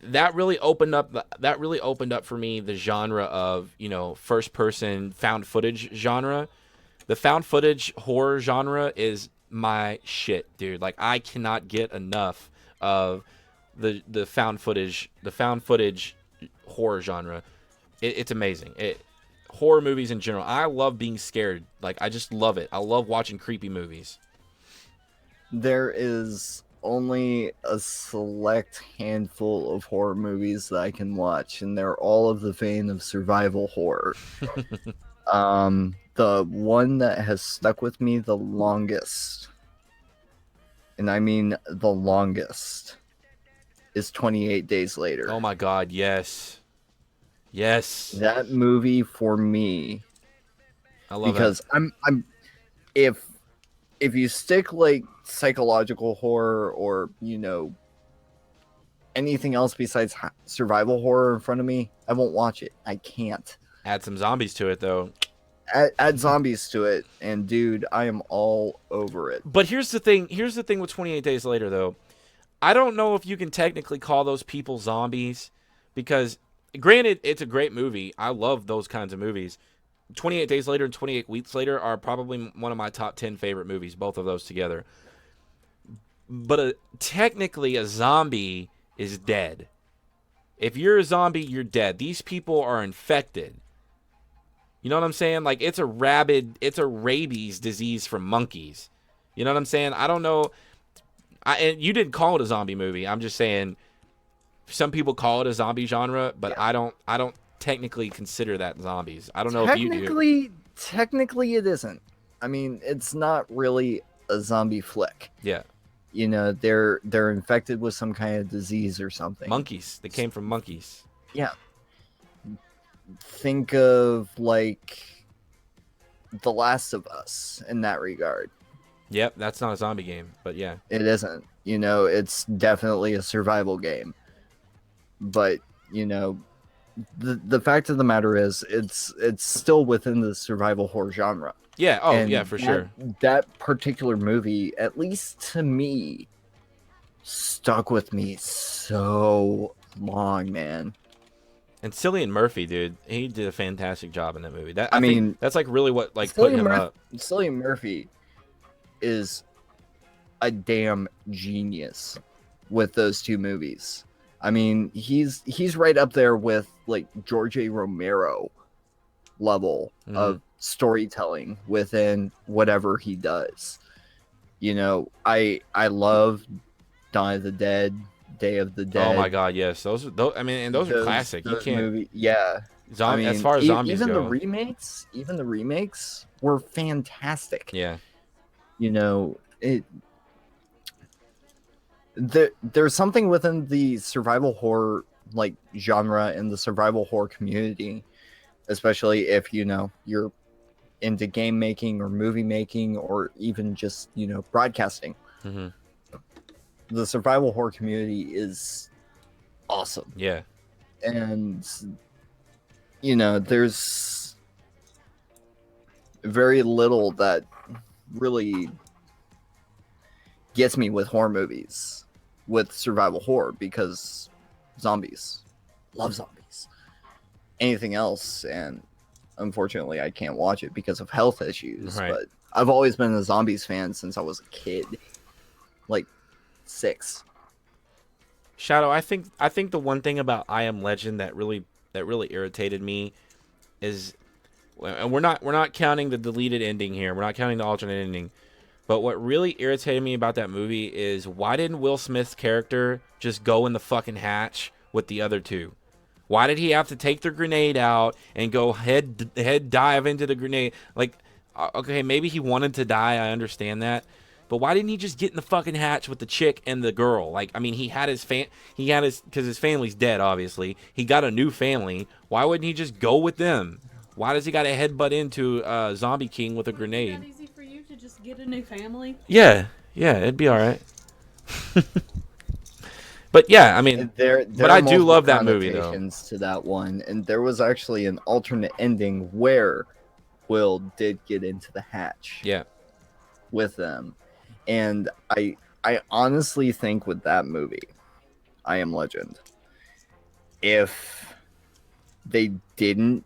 that really opened up for me the genre of, first person found footage genre. The found footage horror genre is my shit, dude. Like, I cannot get enough of the found footage horror genre. It's amazing. Horror movies in general. I love being scared. Like, I just love it. I love watching creepy movies. There is only a select handful of horror movies that I can watch, and they're all of the vein of survival horror. The one that has stuck with me the longest, and I mean the longest, is 28 Days Later. Oh my god, yes. Yes. That movie for me, I love it. Because I'm if you stick like psychological horror or anything else besides survival horror in front of me, I won't watch it. I can't. Add some zombies to it though. Add zombies to it, and dude, I am all over it. But here's the thing with 28 Days Later though. I don't know if you can technically call those people zombies, because granted, it's a great movie. I love those kinds of movies. 28 Days Later and 28 Weeks Later are probably one of my top 10 favorite movies, both of those together. But technically, a zombie is dead. If you're a zombie, you're dead. These people are infected. You know what I'm saying? Like, it's a rabies disease from monkeys. You know what I'm saying? I don't know. And you didn't call it a zombie movie. I'm just saying some people call it a zombie genre, but yeah. I don't technically consider that zombies. I don't know if you do. Technically it isn't. I mean, it's not really a zombie flick. Yeah. They're infected with some kind of disease or something. Monkeys. They came from monkeys. Yeah. think of like The Last of Us in that regard. Yep, that's not a zombie game, but yeah. It isn't. It's definitely a survival game. But, the fact of the matter is it's still within the survival horror genre. Yeah, oh And yeah, for sure. That particular movie, at least to me, stuck with me so long, man. And Cillian Murphy, dude, he did a fantastic job in that movie. That I think mean, that's like really what like put him up. Cillian Murphy is a damn genius with those two movies. I mean, he's right up there with like George A. Romero level of storytelling within whatever he does. I love Dawn of the Dead, Day of the Dead. Oh my God, yes, those I mean, and those are classic. You can't. Yeah. Zombie, as far as zombies even go, even the remakes were fantastic. Yeah. There's something within the survival horror like genre and the survival horror community, especially if you're into game making or movie making or even just broadcasting. Mm-hmm. The survival horror community is awesome. Yeah. And there's very little that really gets me with horror movies, with survival horror, because zombies. Love zombies. Anything else, and unfortunately I can't watch it because of health issues. Right. But I've always been a zombies fan since I was a kid. Like 6. Shadow, I think the one thing about I Am Legend that really irritated me is, and we're not counting the deleted ending here. We're not counting the alternate ending. But what really irritated me about that movie is, why didn't Will Smith's character just go in the fucking hatch with the other two? Why did he have to take the grenade out and go head dive into the grenade? Like, okay, maybe he wanted to die. I understand that. But why didn't he just get in the fucking hatch with the chick and the girl? Like, I mean, because his family's dead, obviously. He got a new family. Why wouldn't he just go with them? Why does he got to headbutt into Zombie King with a grenade? Is that easy for you to just get a new family? Yeah, it'd be all right. But yeah, I mean, but I do love that movie though. To that one, and there was actually an alternate ending where Will did get into the hatch. Yeah. With them, and I honestly think with that movie, I Am Legend, if they didn't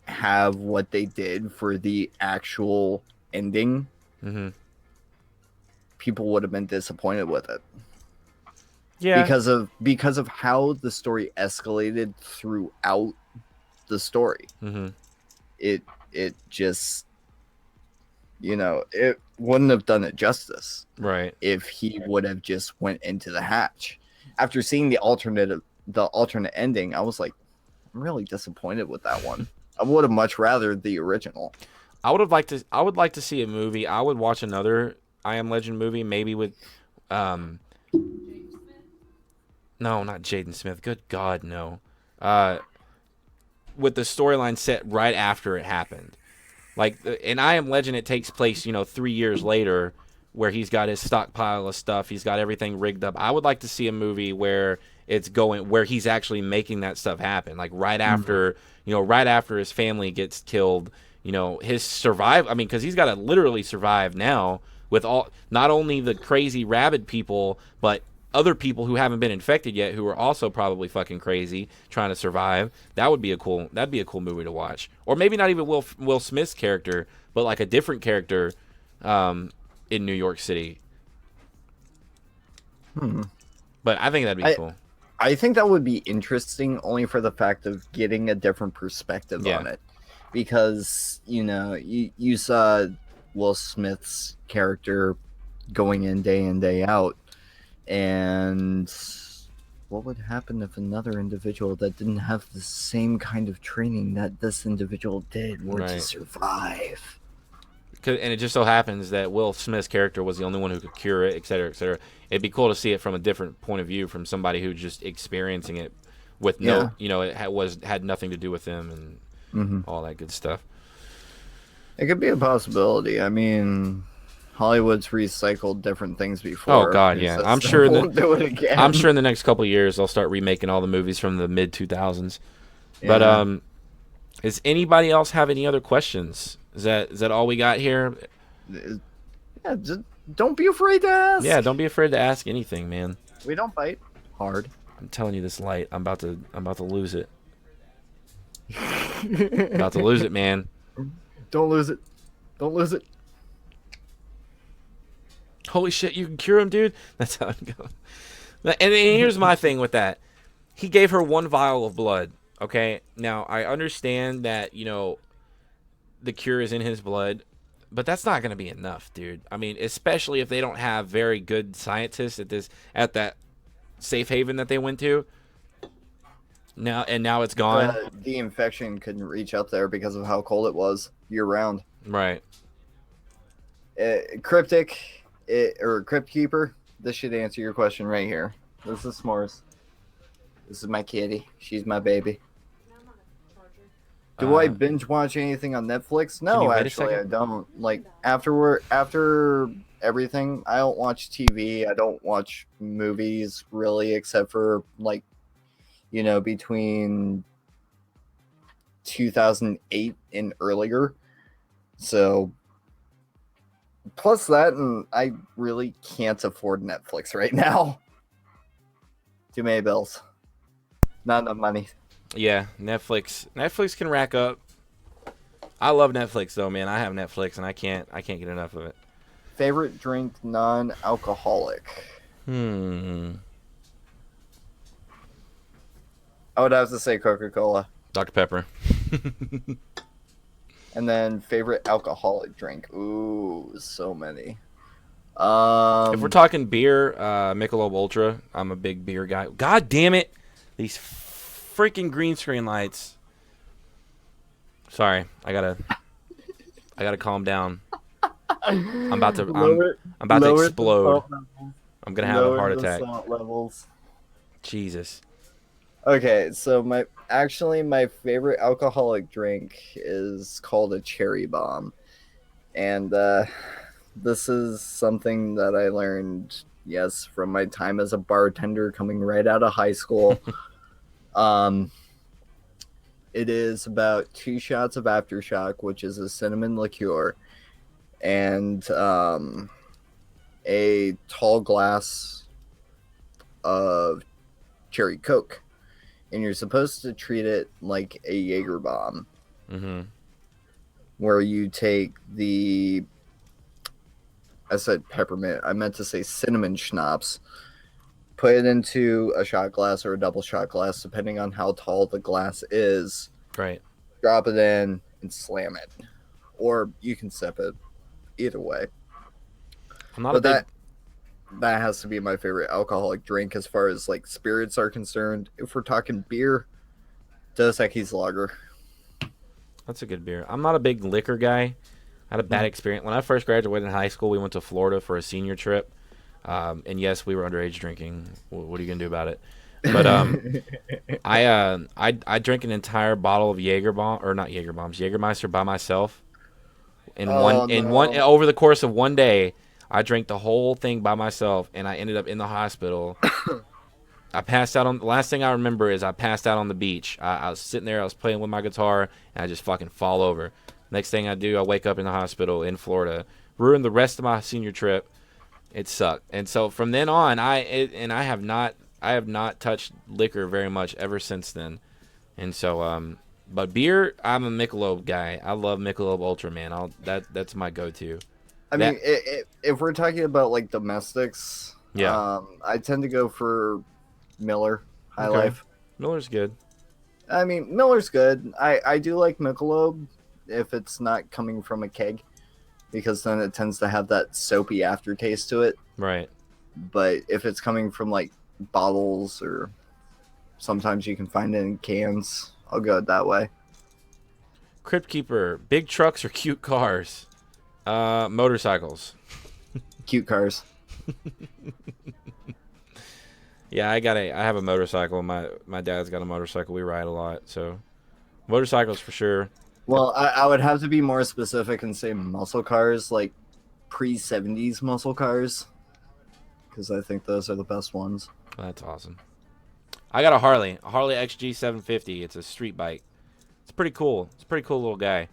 have what they did for the actual ending, people would have been disappointed with it. Yeah, because of how the story escalated throughout the story. It just, it wouldn't have done it justice, right? If he would have just went into the hatch. After seeing the alternate ending, I was like, I'm really disappointed with that one. I would have much rather the original. I would like to see a movie. I would watch another I Am Legend movie, maybe with no, not Jaden Smith. Good God, no. With the storyline set right after it happened. Like, in I Am Legend, it takes place, 3 years later, where he's got his stockpile of stuff. He's got everything rigged up. I would like to see a movie where where he's actually making that stuff happen. Like, right after, right after his family gets killed, his survive. I mean, because he's got to literally survive now with not only the crazy rabid people, but other people who haven't been infected yet, who are also probably fucking crazy trying to survive. That'd be a cool movie to watch. Or maybe not even Will Smith's character, but like a different character in New York City. But I think that'd be cool. I think that would be interesting, only for the fact of getting a different perspective on it, because you saw Will Smith's character going in day out. And what would happen if another individual that didn't have the same kind of training that this individual did were to survive? And it just so happens that Will Smith's character was the only one who could cure it, et cetera, et cetera. It'd be cool to see it from a different point of view, from somebody who's just experiencing it with Yeah. it had nothing to do with him and all that good stuff. It could be a possibility. I mean, Hollywood's recycled different things before. Oh God, yeah. I'm sure won't do it again. I'm sure in the next couple of years they'll start remaking all the movies from the mid 2000s. Yeah. But does anybody else have any other questions? Is that all we got here? Yeah, just don't be afraid to ask. Yeah, don't be afraid to ask anything, man. We don't bite hard. I'm telling you, this light, I'm about to lose it. About to lose it, man. Don't lose it. Don't lose it. Holy shit, you can cure him, dude. That's how it goes. And here's my thing with that. He gave her 1 vial of blood. Okay, now I understand that the cure is in his blood, but that's not going to be enough, dude. I mean, especially if they don't have very good scientists at that safe haven that they went to. Now it's gone. The infection couldn't reach up there because of how cold it was year round. Right. Cryptic or Crypt Keeper. This should answer your question right here. This is S'mores. This is my kitty. She's my baby. Do I binge watch anything on Netflix? No, actually, I don't. Like after everything, I don't watch TV. I don't watch movies really, except for between 2008 and earlier. So plus that, and I really can't afford Netflix right now. Too many bills. Not enough money. Yeah, Netflix can rack up. I love Netflix though, man. I have Netflix and I can't get enough of it. Favorite drink, non-alcoholic. I would have to say Coca-Cola. Dr. Pepper. And then favorite alcoholic drink. Ooh, so many. If we're talking beer, Michelob Ultra. I'm a big beer guy. God damn it. These freaking green screen lights. Sorry, I gotta calm down. I'm about to explode. I'm gonna have a heart attack. Salt levels. Jesus. Okay, so my favorite alcoholic drink is called a cherry bomb, and this is something that I learned, yes, from my time as a bartender coming right out of high school. It is about 2 shots of Aftershock, which is a cinnamon liqueur, and a tall glass of cherry Coke. And you're supposed to treat it like a Jaeger bomb, where you take I said peppermint, I meant to say cinnamon schnapps, put it into a shot glass or a double shot glass, depending on how tall the glass is. Right. Drop it in and slam it. Or you can sip it. Either way. That has to be my favorite alcoholic drink as far as like spirits are concerned. If we're talking beer, Dos Equis Lager. That's a good beer. I'm not a big liquor guy. I had a bad experience. When I first graduated in high school, we went to Florida for a senior trip. And yes, we were underage drinking. What are you going to do about it? But I drank an entire bottle of Jägermeister by myself. Over the course of one day, I drank the whole thing by myself, and I ended up in the hospital. I passed out the last thing I remember is I passed out on the beach. I was sitting there, I was playing with my guitar, and I just fucking fall over. Next thing I do, I wake up in the hospital in Florida. Ruined the rest of my senior trip. It sucked. And so from then on, I have not touched liquor very much ever since then. And so but beer, I'm a Michelob guy. I love Michelob Ultra, man. That's my go-to. I mean, if we're talking about like domestics, I tend to go for Miller High Life. Miller's good. I mean, Miller's good. I do like Michelob if it's not coming from a keg, because then it tends to have that soapy aftertaste to it. Right. But if it's coming from like bottles, or sometimes you can find it in cans, I'll go that way. Crypt Keeper, big trucks or cute cars? Motorcycles. Cute cars. Yeah, I have a motorcycle. My dad's got a motorcycle. We ride a lot, so motorcycles for sure. Well, I would have to be more specific and say muscle cars, like pre-70s muscle cars, because I think those are the best ones. That's awesome. I got a Harley XG 750. It's a street bike. It's pretty cool. It's a pretty cool little guy.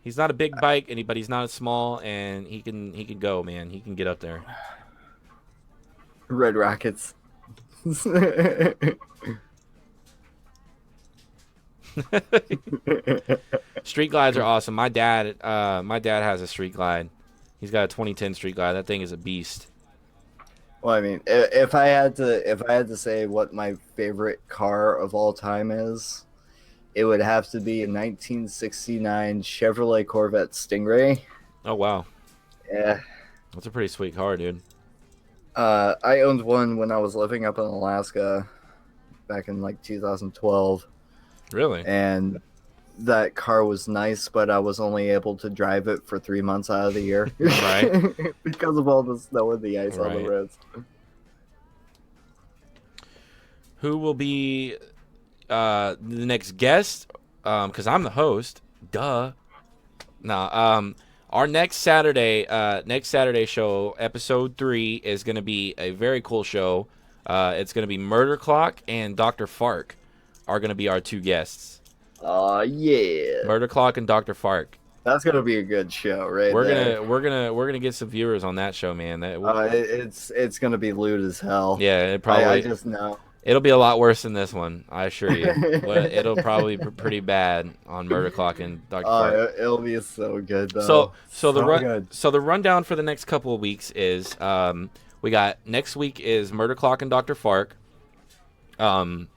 He's not a big bike, but he's not as small, and he can go, man. He can get up there. Red Rockets. Street glides are awesome. My dad has a street glide. He's got a 2010 street glide. That thing is a beast. Well, I mean, if I had to say what my favorite car of all time is, it would have to be a 1969 Chevrolet Corvette Stingray. Oh wow. Yeah. That's a pretty sweet car, dude. I owned one when I was living up in Alaska back in like 2012. Really? And that car was nice, but I was only able to drive it for 3 months out of the year. Right. Because of all the snow and the ice on the Right. roads. Who will be the next guest? Because I'm the host. Duh. Nah. Our next Saturday show, episode 3, is going to be a very cool show. It's going to be Murder Clock and Dr. Fark are going to be our 2 guests. Yeah. Murder Clock and Dr. Fark. That's gonna be a good show, right? We're gonna get some viewers on that show, man. It's gonna be lewd as hell. Yeah, it probably. I just know. It'll be a lot worse than this one, I assure you. But it'll probably be pretty bad on Murder Clock and Dr. Fark. It'll be so good though. So the rundown for the next couple of weeks is we got next week is Murder Clock and Dr. Fark. The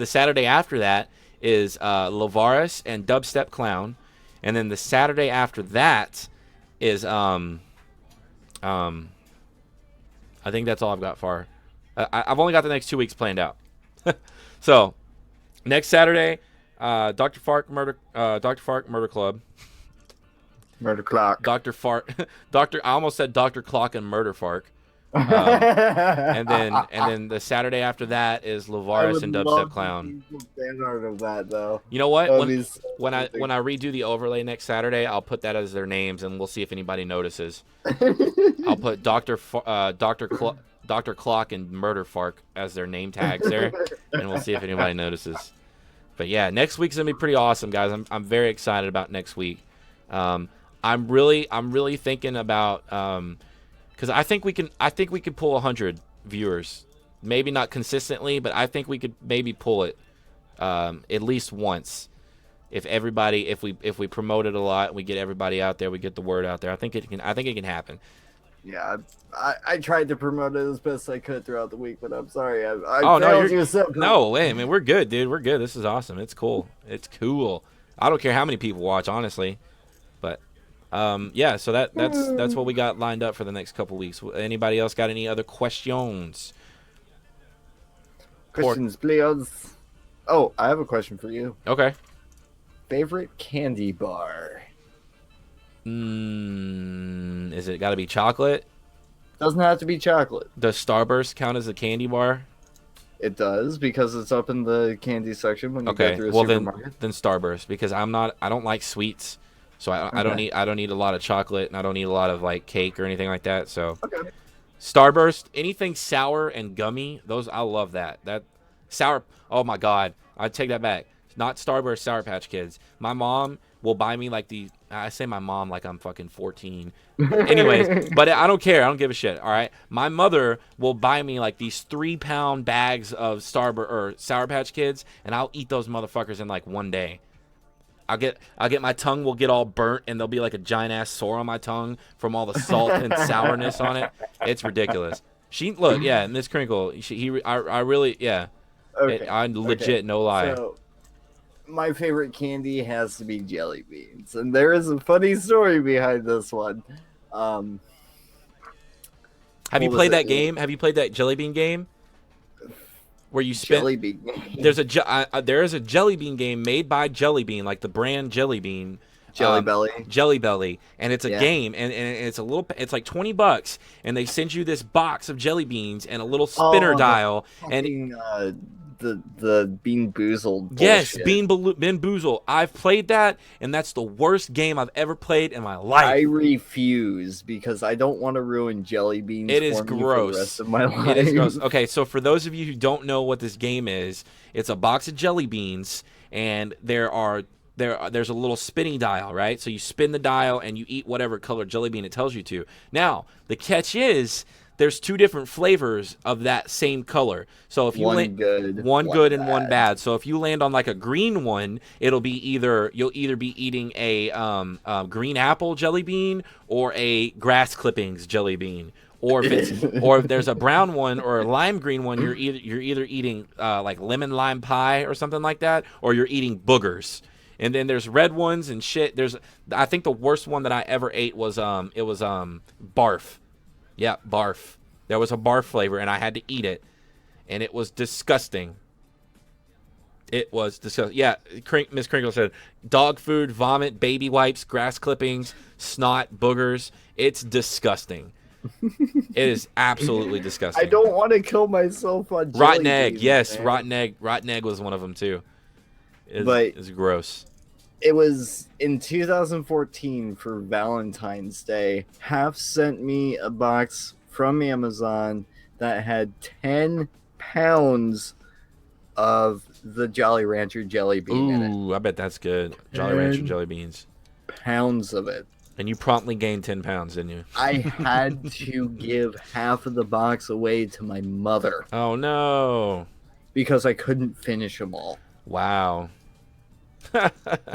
Saturday after that is Lavaris and Dubstep Clown, and then the Saturday after that is I think that's all I've got for. I've only got the next 2 weeks planned out. So next Saturday, Dr. Fark Murder Club. Murder Clock. Dr. Fark. I almost said Dr. Clock and Murder Fark. And then the Saturday after that is Lavaris and Dubstep Clown. Of that, though. You know what? When I amazing. redo the overlay next Saturday, I'll put that as their names, and we'll see if anybody notices. I'll put Dr. Clock and Murder Fark as their name tags there, and we'll see if anybody notices. But yeah, next week's gonna be pretty awesome, guys. I'm very excited about next week. I'm really thinking about because I think we can pull 100 viewers. Maybe not consistently, but I think we could maybe pull it at least once. If we promote it a lot, we get everybody out there, we get the word out there. I think it can happen. Yeah, I tried to promote it as best I could throughout the week, but I'm sorry. I No, failed you so no way, man. We're good, dude. We're good. This is awesome. It's cool. It's cool. I don't care how many people watch, honestly. But yeah. So that's what we got lined up for the next couple weeks. Anybody else got any other questions? Questions, please. Oh, I have a question for you. Okay. Favorite candy bar? Is it got to be chocolate? Doesn't have to be chocolate. Does Starburst count as a candy bar? It does because it's up in the candy section when you go through a supermarket. Then Starburst, because I don't like sweets, so I don't need a lot of chocolate, and I don't need a lot of like cake or anything like that. So Starburst, anything sour and gummy, those I love that. That sour. Oh my God, I take that back. Not Starburst Sour Patch Kids. My mom will buy me like the. I say my mom like I'm fucking 14. Anyways, but I don't care. I don't give a shit. All right. My mother will buy me like these 3-pound bags of Starburst or Sour Patch Kids, and I'll eat those motherfuckers in like one day. I'll get my tongue will get all burnt, and there'll be like a giant ass sore on my tongue from all the salt and sourness on it. It's ridiculous. Miss Krinkle. I really, yeah. Okay. I legit, no lie. So, my favorite candy has to be jelly beans, and there is a funny story behind this one. Have you played that game? Have you played that jelly bean game? Where you spin? Jelly bean. There is a jelly bean game made by Jelly Bean, like the brand Jelly Bean. Jelly Belly. Jelly Belly, and it's a Yeah. game, and it's it's like $20, and they send you this box of jelly beans and a little spinner dial, and The Bean Boozled yes, bullshit. Bean Boozle. I've played that, and that's the worst game I've ever played in my life. I refuse because I don't want to ruin jelly beans. It is for me gross. for the rest of my life. It is gross. Okay, so for those of you who don't know what this game is, it's a box of jelly beans, and there's a little spinning dial, right? So you spin the dial and you eat whatever color jelly bean it tells you to. Now, the catch is there's two different flavors of that same color. So if you one good and one bad. So if you land on like a green one, you'll either be eating a green apple jelly bean or a grass clippings jelly bean. Or if there's a brown one or a lime green one, you're either eating like lemon lime pie or something like that, or you're eating boogers. And then there's red ones and shit. I think the worst one that I ever ate was barf. Yeah, barf. There was a barf flavor, and I had to eat it, and it was disgusting. It was disgusting. Yeah, Miss Krinkle said, dog food, vomit, baby wipes, grass clippings, snot, boogers. It's disgusting. It is absolutely disgusting. I don't want to kill myself on jelly rotten egg. beans, Yes, man. rotten egg was one of them too. It's gross. It was in 2014 for Valentine's Day. Half sent me a box from Amazon that had 10 pounds of the Jolly Rancher jelly bean in it. Ooh, I bet that's good. Jolly Rancher jelly beans. Pounds of it. And you promptly gained 10 pounds, didn't you? I had to give half of the box away to my mother Oh, no. because I couldn't finish them all. Wow.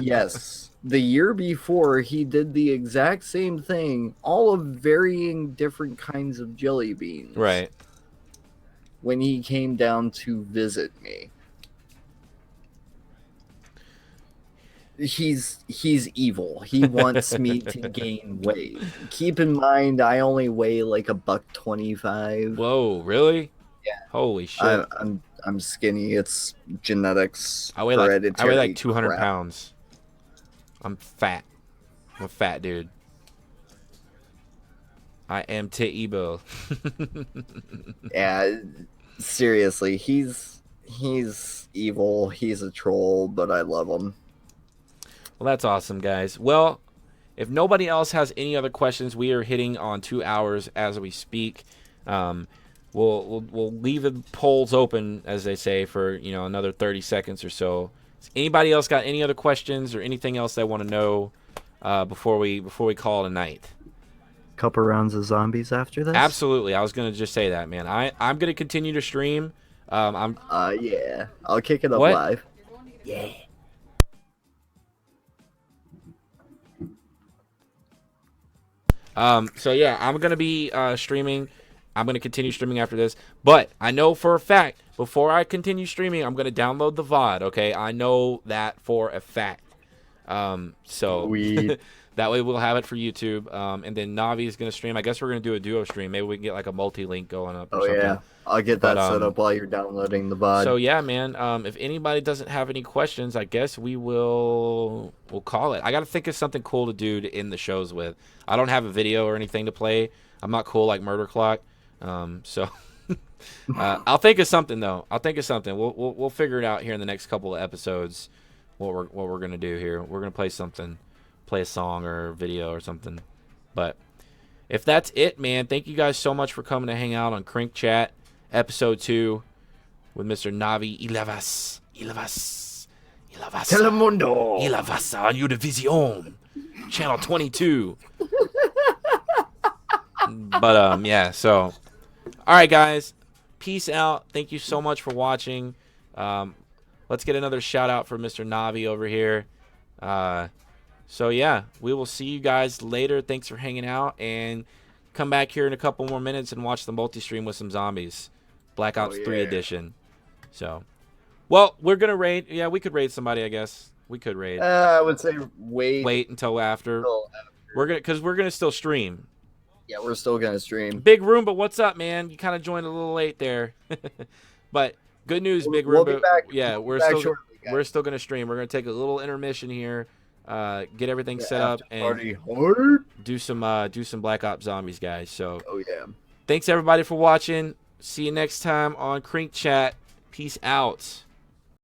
Yes. The year before, he did the exact same thing, all of varying different kinds of jelly beans. Right. When he came down to visit me. He's evil. He wants me to gain weight. Keep in mind, I only weigh like $125. Whoa, really? Yeah. Holy shit. I'm skinny. It's genetics. I weigh like 200 crap. pounds. I'm fat. I'm a fat dude. I am Teibo. Yeah, seriously, he's evil. He's a troll, but I love him. Well, that's awesome, guys. Well, if nobody else has any other questions, we are hitting on 2 hours as we speak. We'll leave the polls open, as they say, for another 30 seconds or so. Has anybody else got any other questions or anything else they want to know before we call it a night? Couple rounds of zombies after this? Absolutely. I was gonna just say that, man. I'm gonna continue to stream. Yeah. I'll kick it up What? live. Yeah. So yeah, I'm gonna be streaming. I'm gonna continue streaming after this. But I know for a fact, before I continue streaming, I'm gonna download the VOD. Okay, I know that for a fact. So Sweet. that way we'll have it for YouTube. And then Navi is gonna stream. I guess we're gonna do a duo stream. Maybe we can get like a multi-link going up. Or Oh something. yeah. I'll get that But, set up while you're downloading the VOD. So yeah, man. If anybody doesn't have any questions, I guess we'll call it. I got to think of something cool to do to end the shows with. I don't have a video or anything to play. I'm not cool like Murder Clock. So I'll think of something though. I'll think of something. We'll figure it out here in the next couple of episodes. What we're gonna do here. We're gonna play something, play a song or a video or something. But if that's it, man, thank you guys so much for coming to hang out on Krink Chat. Episode 2 with Mr. Navi Ilevas. Telemundo. Ilevas on Univision. Channel 22. But, yeah, so. Alright, guys. Peace out. Thank you so much for watching. Let's get another shout out for Mr. Navi over here. So, yeah, we will see you guys later. Thanks for hanging out. And come back here in a couple more minutes and watch the multi-stream with some zombies. Black Ops 3 edition. So, well, we're going to raid. Yeah, we could raid somebody, I guess. We could raid. I would say wait Until after. until after. Because we're going to still stream. Yeah, we're still gonna stream. Big Room, but what's up, man? You kind of joined a little late there. But good news, Big Room. We'll be back. Yeah, We'll be back shortly, guys. we're still going to stream. We're going to take a little intermission here. get everything set up, and Party hard. do some Black Ops Zombies, guys. So Oh yeah. thanks everybody for watching. See you next time on Krink Chat. Peace out.